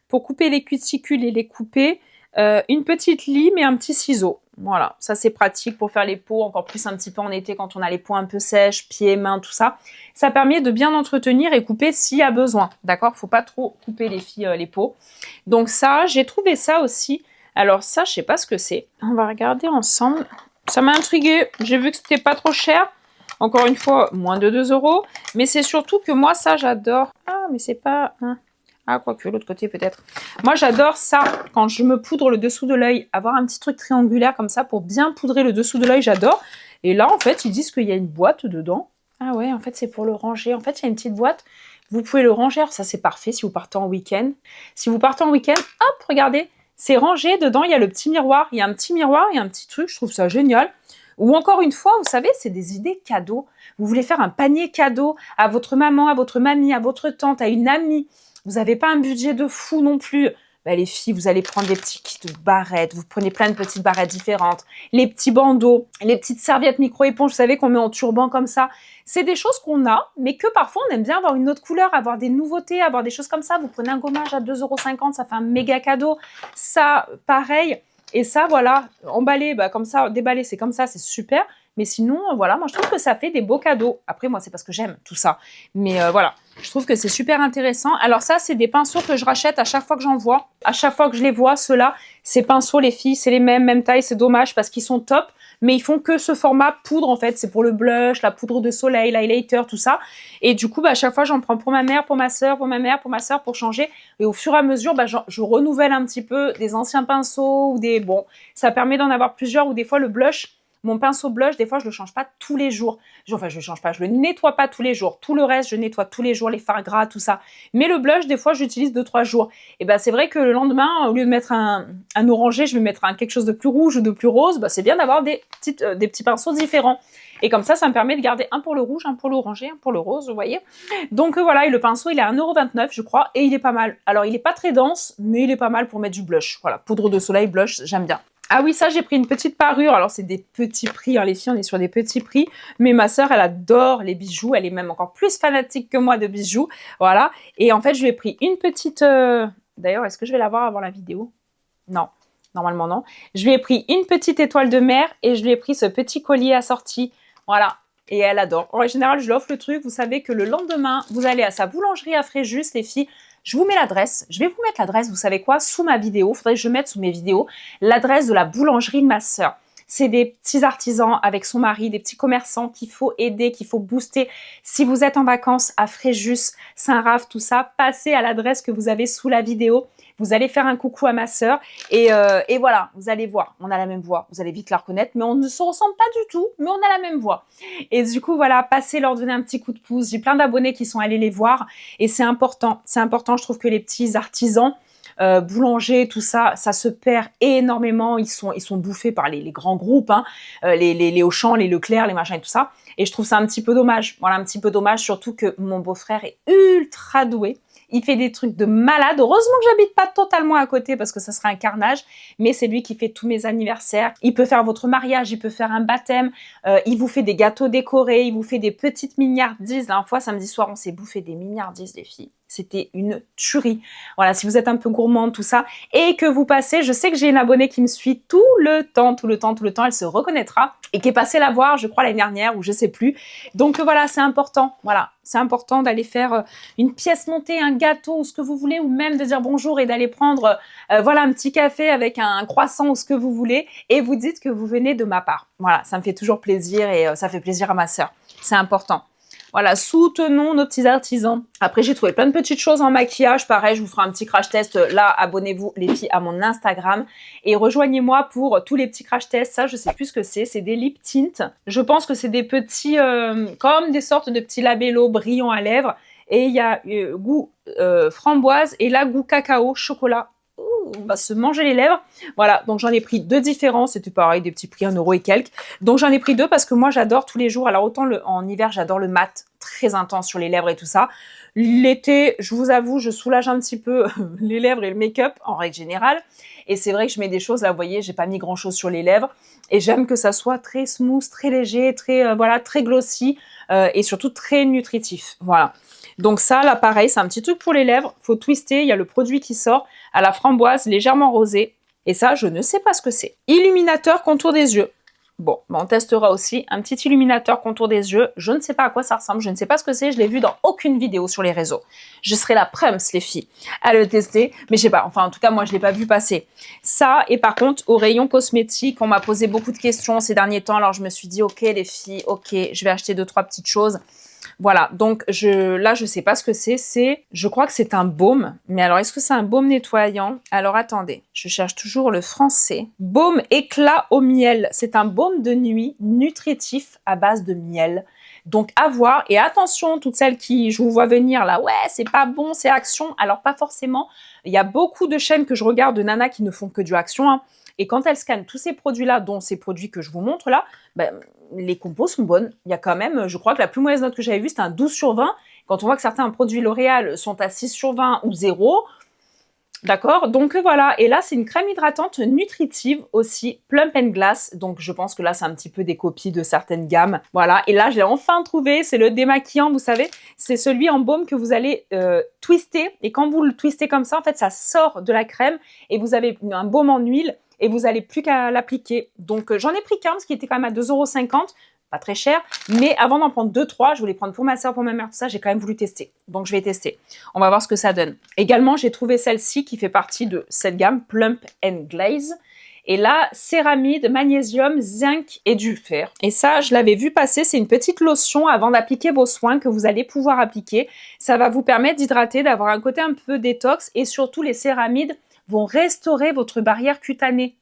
pour couper les cuticules et les couper. Une petite lime et un petit ciseau. Voilà, ça c'est pratique pour faire les peaux, encore plus un petit peu en été quand on a les peaux un peu sèches, pieds, mains, tout ça. Ça permet de bien entretenir et couper s'il y a besoin, d'accord? Faut pas trop couper les filles les peaux. Donc ça, j'ai trouvé ça aussi. Alors ça, je sais pas ce que c'est. On va regarder ensemble. Ça m'a intriguée. J'ai vu que c'était pas trop cher. Encore une fois, moins de 2 €. Mais c'est surtout que moi, ça, j'adore. Ah, mais c'est pas... Ah, quoique, l'autre côté peut-être. Moi, j'adore ça. Quand je me poudre le dessous de l'œil, avoir un petit truc triangulaire comme ça pour bien poudrer le dessous de l'œil, j'adore. Et là, en fait, ils disent qu'il y a une boîte dedans. Ah ouais, en fait, c'est pour le ranger. En fait, il y a une petite boîte. Vous pouvez le ranger. Alors, ça, c'est parfait si vous partez en week-end. Si vous partez en week-end, hop, regardez. C'est rangé. Dedans, il y a le petit miroir. Il y a un petit miroir et un petit truc. Je trouve ça génial. Ou encore une fois, vous savez, c'est des idées cadeaux. Vous voulez faire un panier cadeau à votre maman, à votre mamie, à votre tante, à une amie. Vous n'avez pas un budget de fou non plus. Ben, les filles, vous allez prendre des petits kits de barrettes. Vous prenez plein de petites barrettes différentes. Les petits bandeaux, les petites serviettes micro-éponges, vous savez, qu'on met en turban comme ça. C'est des choses qu'on a, mais que parfois, on aime bien avoir une autre couleur, avoir des nouveautés, avoir des choses comme ça. Vous prenez un gommage à 2,50 €, ça fait un méga cadeau. Ça, pareil. Et ça, voilà, emballé, bah, comme ça, déballé, c'est comme ça, c'est super. Mais sinon, voilà, moi, je trouve que ça fait des beaux cadeaux. Après, moi, c'est parce que j'aime tout ça. Mais voilà, je trouve que c'est super intéressant. Alors ça, c'est des pinceaux que je rachète à chaque fois que j'en vois. À chaque fois que je les vois, ceux-là, ces pinceaux, les filles, c'est les mêmes, même taille. C'est dommage parce qu'ils sont top. Mais ils font que ce format poudre, en fait. C'est pour le blush, la poudre de soleil, l'highlighter, tout ça. Et du coup, bah, à chaque fois, j'en prends pour ma mère, pour ma soeur, pour ma mère, pour ma soeur, pour changer. Et au fur et à mesure, bah, je renouvelle un petit peu des anciens pinceaux ou des... Bon, ça permet d'en avoir plusieurs ou des fois, le blush... Mon pinceau blush, des fois, je le change pas tous les jours. Enfin, je le change pas, je le nettoie pas tous les jours. Tout le reste, je nettoie tous les jours, les fards gras, tout ça. Mais le blush, des fois, j'utilise 2-3 jours. Et ben, c'est vrai que le lendemain, au lieu de mettre un orangé, je vais mettre quelque chose de plus rouge ou de plus rose. Bah, c'est bien d'avoir des petits pinceaux différents. Et comme ça me permet de garder un pour le rouge, un pour l'orangé, un pour le rose, vous voyez. Donc voilà, et le pinceau, il est à 1,29 €, je crois, et il est pas mal. Alors, il est pas très dense, mais il est pas mal pour mettre du blush. Voilà, poudre de soleil, blush, j'aime bien. Ah oui, ça, j'ai pris une petite parure. Alors, c'est des petits prix, hein, les filles, on est sur des petits prix. Mais ma sœur, elle adore les bijoux. Elle est même encore plus fanatique que moi de bijoux. Voilà. Et en fait, je lui ai pris une petite... D'ailleurs, est-ce que je vais la voir avant la vidéo? Non. Normalement, non. Je lui ai pris une petite étoile de mer et je lui ai pris ce petit collier assorti. Voilà. Et elle adore. En général, je lui offre le truc. Vous savez que le lendemain, vous allez à sa boulangerie à Fréjus, les filles. Je vous mets l'adresse. Je vais vous mettre l'adresse, vous savez quoi, sous ma vidéo. Faudrait que je mette sous mes vidéos l'adresse de la boulangerie de ma sœur. C'est des petits artisans avec son mari, des petits commerçants qu'il faut aider, qu'il faut booster. Si vous êtes en vacances à Fréjus, Saint-Raph, tout ça, passez à l'adresse que vous avez sous la vidéo. Vous allez faire un coucou à ma sœur et voilà, vous allez voir, on a la même voix. Vous allez vite la reconnaître, mais on ne se ressemble pas du tout, mais on a la même voix. Et du coup, voilà, passez leur donner un petit coup de pouce. J'ai plein d'abonnés qui sont allés les voir et c'est important. C'est important, je trouve que les petits artisans, boulangers, tout ça, ça se perd énormément. Ils sont bouffés par les grands groupes, hein, les Auchan, les Leclerc, les machins et tout ça. Et je trouve ça un petit peu dommage. Voilà, un petit peu dommage, surtout que mon beau-frère est ultra doué. Il fait des trucs de malade. Heureusement que j'habite pas totalement à côté parce que ça serait un carnage. Mais c'est lui qui fait tous mes anniversaires. Il peut faire votre mariage, il peut faire un baptême. Il vous fait des gâteaux décorés, il vous fait des petites mignardises. La dernière fois, samedi soir, on s'est bouffé des mignardises, les filles. C'était une tuerie. Voilà, si vous êtes un peu gourmande, tout ça, et que vous passez, je sais que j'ai une abonnée qui me suit tout le temps, elle se reconnaîtra, et qui est passée la voir, je crois, l'année dernière, ou je sais plus. Donc voilà, c'est important. Voilà, c'est important d'aller faire une pièce montée, un gâteau, ou ce que vous voulez, ou même de dire bonjour et d'aller prendre, voilà, un petit café avec un croissant ou ce que vous voulez, et vous dites que vous venez de ma part. Voilà, ça me fait toujours plaisir et ça fait plaisir à ma sœur. C'est important. Voilà, soutenons nos petits artisans. Après, j'ai trouvé plein de petites choses en maquillage. Pareil, je vous ferai un petit crash test. Là, abonnez-vous, les filles, à mon Instagram. Et rejoignez-moi pour tous les petits crash tests. Ça, je sais plus ce que c'est. C'est des lip tints. Je pense que c'est des petits, comme des sortes de petits labellos brillants à lèvres. Et il y a goût framboise et là, goût cacao, chocolat. On va se manger les lèvres. Voilà, donc j'en ai pris 2 différents. C'était pareil, des petits prix 1 € et quelques. Donc j'en ai pris 2 parce que moi j'adore tous les jours. Alors autant en hiver j'adore le mat, très intense sur les lèvres et tout ça. L'été, je vous avoue, je soulage un petit peu les lèvres et le make-up en règle générale. Et c'est vrai que je mets des choses, là, vous voyez, j'ai pas mis grand-chose sur les lèvres. Et j'aime que ça soit très smooth, très léger, très, voilà, très glossy et surtout très nutritif. Voilà. Donc ça, là, pareil, c'est un petit truc pour les lèvres. Faut twister, il y a le produit qui sort à la framboise légèrement rosée. Et ça, je ne sais pas ce que c'est. Illuminateur contour des yeux. Bon, on testera aussi un petit illuminateur contour des yeux. Je ne sais pas à quoi ça ressemble, je ne sais pas ce que c'est, je l'ai vu dans aucune vidéo sur les réseaux. Je serai la prums, les filles, à le tester, mais je sais pas, enfin en tout cas moi je l'ai pas vu passer. Ça, et par contre au rayon cosmétique, on m'a posé beaucoup de questions ces derniers temps, alors je me suis dit ok les filles, ok, je vais acheter 2-3 petites choses. Voilà, donc là, je sais pas ce que c'est. Je crois que c'est un baume. Mais alors, est-ce que c'est un baume nettoyant? Alors, attendez, je cherche toujours le français. Baume éclat au miel. C'est un baume de nuit nutritif à base de miel. Donc, à voir. Et attention, toutes celles qui, je vous vois venir là, ouais, c'est pas bon, c'est Action. Alors, pas forcément. Il y a beaucoup de chaînes que je regarde de nanas qui ne font que du Action, hein. Et quand elles scannent tous ces produits-là, dont ces produits que je vous montre là, ben, les compos sont bonnes. Il y a quand même, je crois que la plus mauvaise note que j'avais vue, c'était un 12/20. Quand on voit que certains produits L'Oréal sont à 6/20 ou 0, d'accord? Donc voilà, et là, c'est une crème hydratante nutritive aussi, Plump and Glass. Donc je pense que là, c'est un petit peu des copies de certaines gammes. Voilà, et là, je l'ai enfin trouvé. C'est le démaquillant, vous savez. C'est celui en baume que vous allez twister. Et quand vous le twistez comme ça, en fait, ça sort de la crème et vous avez un baume en huile. Et vous n'allez plus qu'à l'appliquer. Donc, j'en ai pris qu'un, parce qu'il était quand même à 2,50 €, pas très cher. Mais avant d'en prendre 2-3, je voulais prendre pour ma soeur, pour ma mère, tout ça, j'ai quand même voulu tester. Donc, je vais tester. On va voir ce que ça donne. Également, j'ai trouvé celle-ci qui fait partie de cette gamme, Plump and Glaze. Et là, céramide, magnésium, zinc et du fer. Et ça, je l'avais vu passer, c'est une petite lotion avant d'appliquer vos soins que vous allez pouvoir appliquer. Ça va vous permettre d'hydrater, d'avoir un côté un peu détox et surtout les céramides vont restaurer votre barrière cutanée.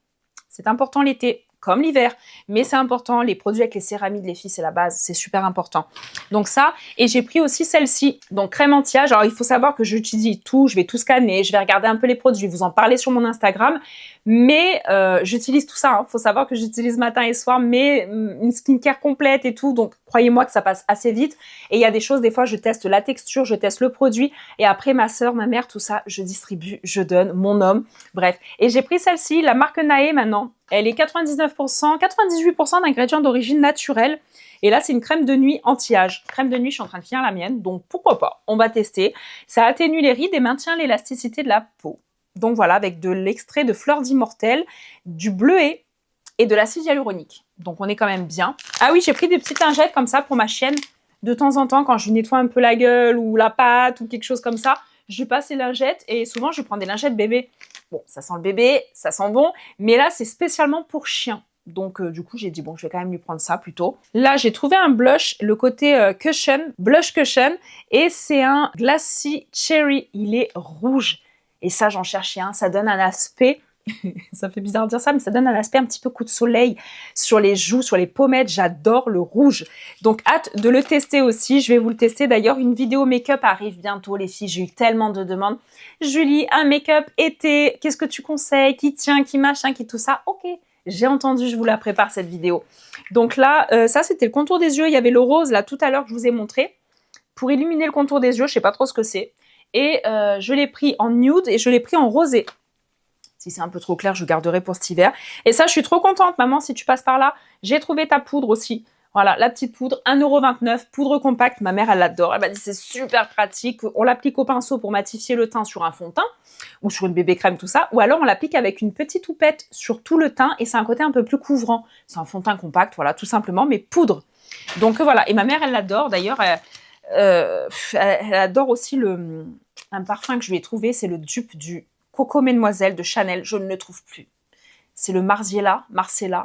C'est important l'été, comme l'hiver, mais c'est important. Les produits avec les céramides, les filles, c'est la base, c'est super important. Donc ça, et j'ai pris aussi celle-ci, donc crème anti-âge. Alors il faut savoir que j'utilise tout, je vais tout scanner, je vais regarder un peu les produits, vous en parler sur mon Instagram, mais j'utilise tout ça. Hein. Faut savoir que j'utilise matin et soir, mais une skincare complète et tout, donc croyez-moi que ça passe assez vite. Et il y a des choses, des fois, je teste la texture, je teste le produit, et après ma soeur, ma mère, tout ça, je distribue, je donne, mon homme, bref. Et j'ai pris celle-ci, la marque Nae maintenant. Elle est 99%, 98% d'ingrédients d'origine naturelle. Et là, c'est une crème de nuit anti-âge. Crème de nuit, je suis en train de finir la mienne, donc pourquoi pas, on va tester. Ça atténue les rides et maintient l'élasticité de la peau. Donc voilà, avec de l'extrait de fleurs d'immortel, du bleuet et de l'acide hyaluronique. Donc on est quand même bien. Ah oui, j'ai pris des petites lingettes comme ça pour ma chienne. De temps en temps, quand je lui nettoie un peu la gueule ou la patte ou quelque chose comme ça, je lui passe les lingettes et souvent je prends des lingettes bébé. Bon, ça sent le bébé, ça sent bon, mais là c'est spécialement pour chien. Donc du coup j'ai dit bon je vais quand même lui prendre ça plutôt. Là j'ai trouvé un blush, le côté cushion, blush cushion, et c'est un Glassy Cherry, il est rouge. Et ça j'en cherchais un, ça donne un aspect, ça fait bizarre de dire ça, mais ça donne un aspect un petit peu coup de soleil sur les joues, sur les pommettes, j'adore le rouge. Donc hâte de le tester aussi, je vais vous le tester. D'ailleurs une vidéo make-up arrive bientôt les filles, j'ai eu tellement de demandes. Julie, un make-up été, qu'est-ce que tu conseilles, qui tient, qui machin, qui tout ça, ok. J'ai entendu, je vous la prépare cette vidéo. Donc là, ça c'était le contour des yeux. Il y avait le rose là tout à l'heure que je vous ai montré. Pour illuminer le contour des yeux, je sais pas trop ce que c'est. Et je l'ai pris en nude et je l'ai pris en rosé. Si c'est un peu trop clair, je garderai pour cet hiver. Et ça, je suis trop contente, maman, si tu passes par là. J'ai trouvé ta poudre aussi. Voilà, la petite poudre, 1,29 €, poudre compacte. Ma mère, elle l'adore. Elle m'a dit c'est super pratique. On l'applique au pinceau pour matifier le teint sur un fond de teint ou sur une bébé crème, tout ça. Ou alors, on l'applique avec une petite houppette sur tout le teint et c'est un côté un peu plus couvrant. C'est un fond de teint compact, voilà, tout simplement, mais poudre. Donc voilà. Et ma mère, elle l'adore. D'ailleurs, elle adore aussi un parfum que je lui ai trouvé. C'est le dupe du Coco Mademoiselle de Chanel. Je ne le trouve plus. C'est le Marcella,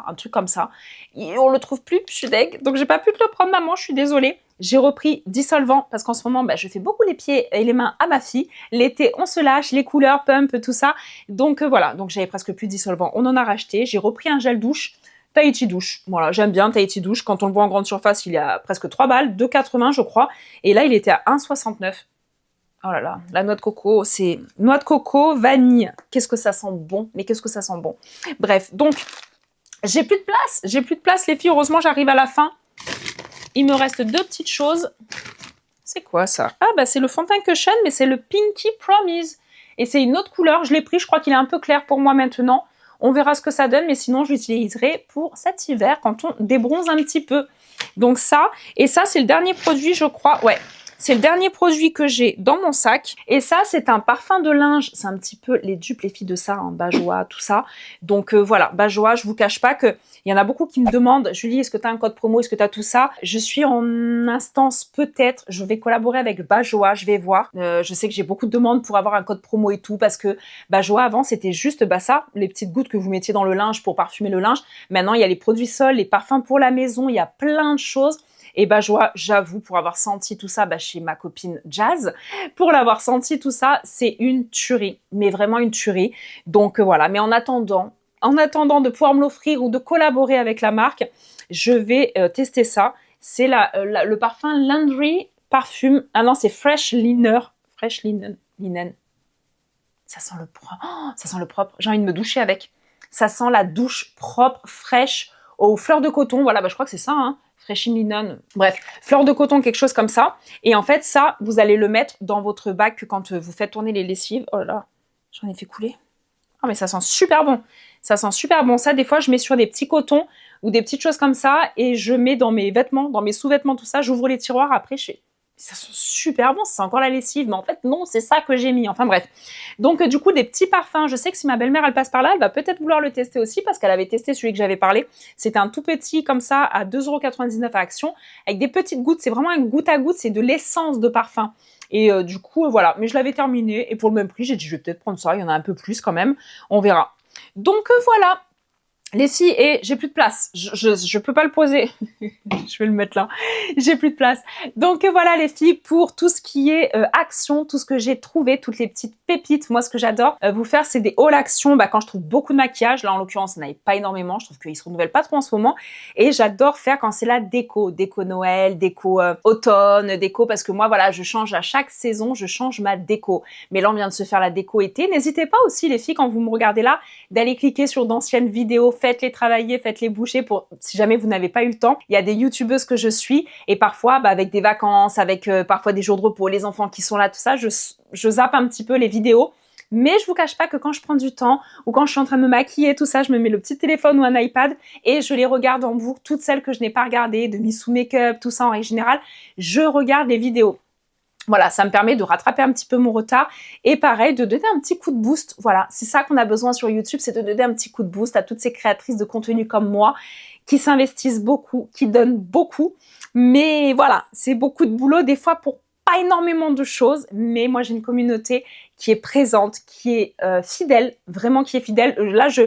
un truc comme ça. Et on le trouve plus, je suis deg. Donc j'ai pas pu te le prendre, maman, je suis désolée. J'ai repris dissolvant parce qu'en ce moment, je fais beaucoup les pieds et les mains à ma fille. L'été, on se lâche, les couleurs, pump, tout ça. Donc voilà, donc j'avais presque plus dissolvant. On en a racheté. J'ai repris un gel douche, Tahiti douche. Voilà, j'aime bien Tahiti douche. Quand on le voit en grande surface, il y a presque 3 balles, 2,80 je crois. Et là, il était à 1,69. Oh là là, la noix de coco, c'est noix de coco, vanille. Qu'est-ce que ça sent bon, mais qu'est-ce que ça sent bon. Bref, donc, j'ai plus de place les filles. Heureusement, j'arrive à la fin. Il me reste 2 petites choses. C'est quoi ça? Ah bah c'est le fond de teint Cushion, mais c'est le Pinky Promise. Et c'est une autre couleur, je l'ai pris, je crois qu'il est un peu clair pour moi maintenant. On verra ce que ça donne, mais sinon je l'utiliserai pour cet hiver quand on débronze un petit peu. Donc ça, et ça c'est le dernier produit je crois, ouais. C'est le dernier produit que j'ai dans mon sac. Et ça, c'est un parfum de linge. C'est un petit peu les dupes, les filles de ça, hein, Bajoa, tout ça. Donc voilà, Bajoa, je vous cache pas que il y en a beaucoup qui me demandent, Julie, est-ce que tu as un code promo, est-ce que tu as tout ça? Je suis en instance peut-être, je vais collaborer avec Bajoa, je vais voir. Je sais que j'ai beaucoup de demandes pour avoir un code promo et tout, parce que Bajoa, avant, c'était juste ça, les petites gouttes que vous mettiez dans le linge pour parfumer le linge. Maintenant, il y a les produits sols, les parfums pour la maison, il y a plein de choses. Et Bajoa, j'avoue, pour avoir senti tout ça chez ma copine Jazz, pour l'avoir senti tout ça, c'est une tuerie, mais vraiment une tuerie. Donc voilà, mais en attendant de pouvoir me l'offrir ou de collaborer avec la marque, je vais tester ça. C'est le parfum Laundry Parfum. Ah non, c'est Fresh Linen. Fresh Linen. Ça sent le propre. Oh, ça sent le propre. J'ai envie de me doucher avec. Ça sent la douche propre, fraîche, aux fleurs de coton. Voilà, je crois que c'est ça, hein. Fresh Linen. Bref, fleurs de coton, quelque chose comme ça. Et en fait, ça, vous allez le mettre dans votre bac quand vous faites tourner les lessives. Oh là là, j'en ai fait couler. Ah, mais ça sent super bon. Ça sent super bon. Ça, des fois, je mets sur des petits cotons ou des petites choses comme ça et je mets dans mes vêtements, dans mes sous-vêtements, tout ça. J'ouvre les tiroirs. Après, ça sent super bon. C'est encore la lessive. Mais en fait, non, c'est ça que j'ai mis. Enfin, bref. Donc, du coup, des petits parfums. Je sais que si ma belle-mère, elle passe par là, elle va peut-être vouloir le tester aussi parce qu'elle avait testé celui que j'avais parlé. C'était un tout petit comme ça à 2,99 € à Action avec des petites gouttes. C'est vraiment un goutte à goutte. C'est de l'essence de parfum. Et du coup, voilà. Mais je l'avais terminé. Et pour le même prix, j'ai dit, je vais peut-être prendre ça. Il y en a un peu plus quand même. On verra. Donc, voilà. Les filles, et j'ai plus de place. Je peux pas le poser. Je vais le mettre là. J'ai plus de place. Donc voilà les filles, pour tout ce qui est action, tout ce que j'ai trouvé, toutes les petites pépites. Moi, ce que j'adore vous faire, c'est des hauls action. Quand je trouve beaucoup de maquillage, là en l'occurrence, ça n'avait pas énormément. Je trouve qu'ils se renouvellent pas trop en ce moment. Et j'adore faire quand c'est la déco Noël, déco automne, déco parce que moi, voilà, je change à chaque saison, je change ma déco. Mais là, on vient de se faire la déco été. N'hésitez pas aussi les filles, quand vous me regardez là, d'aller cliquer sur d'anciennes vidéos. Faites-les travailler, faites-les boucher pour si jamais vous n'avez pas eu le temps. Il y a des youtubeuses que je suis et parfois avec des vacances, avec parfois des jours de repos, les enfants qui sont là, tout ça, je zappe un petit peu les vidéos. Mais je vous cache pas que quand je prends du temps ou quand je suis en train de me maquiller, tout ça, je me mets le petit téléphone ou un iPad et je les regarde en boucle, toutes celles que je n'ai pas regardées, de Missou Makeup, tout ça en règle générale, je regarde les vidéos. Voilà, ça me permet de rattraper un petit peu mon retard et pareil, de donner un petit coup de boost. Voilà, c'est ça qu'on a besoin sur YouTube, c'est de donner un petit coup de boost à toutes ces créatrices de contenu comme moi qui s'investissent beaucoup, qui donnent beaucoup. Mais voilà, c'est beaucoup de boulot des fois pour pas énormément de choses, mais moi j'ai une communauté qui est présente, qui est fidèle, vraiment qui est fidèle. Là, je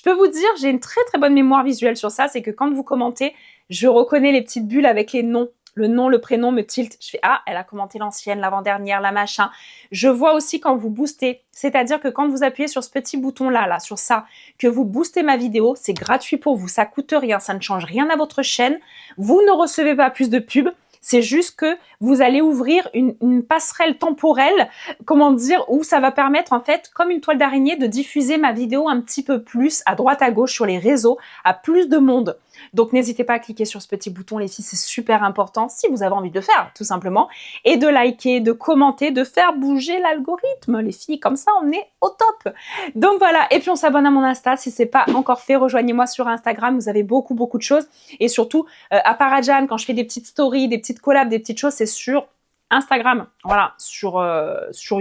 peux vous dire, j'ai une très très bonne mémoire visuelle sur ça, c'est que quand vous commentez, je reconnais les petites bulles avec les noms. Le nom, le prénom me tilte. Je fais, ah, elle a commenté l'ancienne, l'avant-dernière, la machin. Je vois aussi quand vous boostez. C'est-à-dire que quand vous appuyez sur ce petit bouton-là, là, sur ça, que vous boostez ma vidéo, c'est gratuit pour vous. Ça coûte rien. Ça ne change rien à votre chaîne. Vous ne recevez pas plus de pubs. C'est juste que vous allez ouvrir une passerelle temporelle, comment dire, où ça va permettre en fait, comme une toile d'araignée, de diffuser ma vidéo un petit peu plus à droite à gauche sur les réseaux, à plus de monde. Donc n'hésitez pas à cliquer sur ce petit bouton les filles, c'est super important si vous avez envie de le faire tout simplement. Et de liker, de commenter, de faire bouger l'algorithme les filles, comme ça on est au top. Donc voilà, et puis on s'abonne à mon Insta si c'est pas encore fait, rejoignez-moi sur Instagram, vous avez beaucoup de choses. Et surtout, à Parajan, quand je fais des petites stories, des petites collabs, des petites choses, c'est sur Instagram. Voilà, sur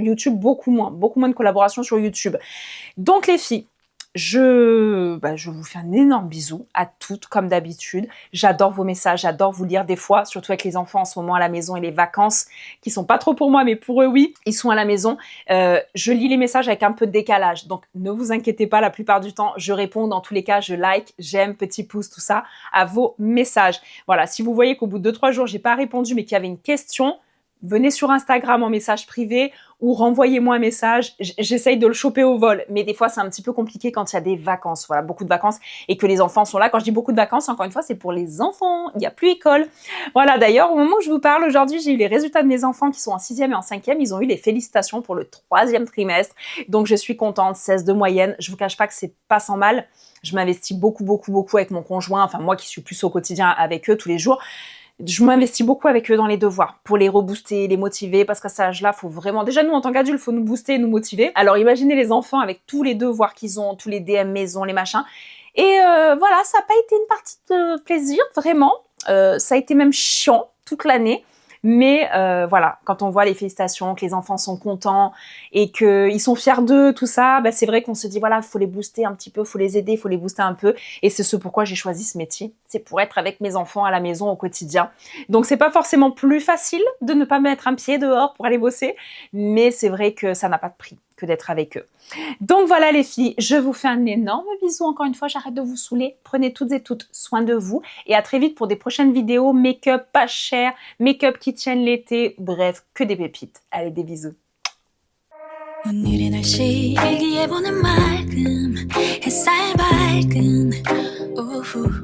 YouTube, beaucoup moins de collaborations sur YouTube. Donc les filles, je vous fais un énorme bisou à toutes, comme d'habitude. J'adore vos messages, j'adore vous lire des fois, surtout avec les enfants en ce moment à la maison et les vacances, qui sont pas trop pour moi, mais pour eux, oui. Ils sont à la maison. Je lis les messages avec un peu de décalage. Donc, ne vous inquiétez pas, la plupart du temps, je réponds. Dans tous les cas, je like, j'aime, petit pouce, tout ça, à vos messages. Voilà, si vous voyez qu'au bout de 2-3 jours, j'ai pas répondu, mais qu'il y avait une question, venez sur Instagram en message privé ou renvoyez-moi un message. J'essaye de le choper au vol. Mais des fois, c'est un petit peu compliqué quand il y a des vacances. Voilà, beaucoup de vacances et que les enfants sont là. Quand je dis beaucoup de vacances, encore une fois, c'est pour les enfants. Il n'y a plus école. Voilà, d'ailleurs, au moment où je vous parle aujourd'hui, j'ai eu les résultats de mes enfants qui sont en 6e et en 5e. Ils ont eu les félicitations pour le 3e trimestre. Donc, je suis contente. 16 de moyenne. Je vous cache pas que c'est pas sans mal. Je m'investis beaucoup avec mon conjoint. Enfin, moi qui suis plus au quotidien avec eux tous les jours. je m'investis beaucoup avec eux dans les devoirs pour les rebooster, les motiver, parce qu'à cet âge-là, faut vraiment... Déjà, nous, en tant qu'adultes, faut nous booster et nous motiver. Alors, imaginez les enfants avec tous les devoirs qu'ils ont, tous les DM maison, les machins. Et voilà, ça n'a pas été une partie de plaisir, vraiment. Ça a été même chiant toute l'année. Mais voilà, quand on voit les félicitations, que les enfants sont contents et qu'ils sont fiers d'eux, tout ça, bah, c'est vrai qu'on se dit, voilà, il faut les booster un petit peu, il faut les aider, il faut les booster un peu. Et c'est ce pourquoi j'ai choisi ce métier. C'est pour être avec mes enfants à la maison au quotidien. Donc, c'est pas forcément plus facile de ne pas mettre un pied dehors pour aller bosser. Mais c'est vrai que ça n'a pas de prix que d'être avec eux. Donc voilà les filles, je vous fais un énorme bisou. Encore une fois, j'arrête de vous saouler. Prenez toutes et toutes soin de vous. Et à très vite pour des prochaines vidéos make-up pas cher, make-up qui tiennent l'été. Bref, que des pépites. Allez, des bisous. 오늘의 날씨 일기예보는 맑음 햇살 밝은 오후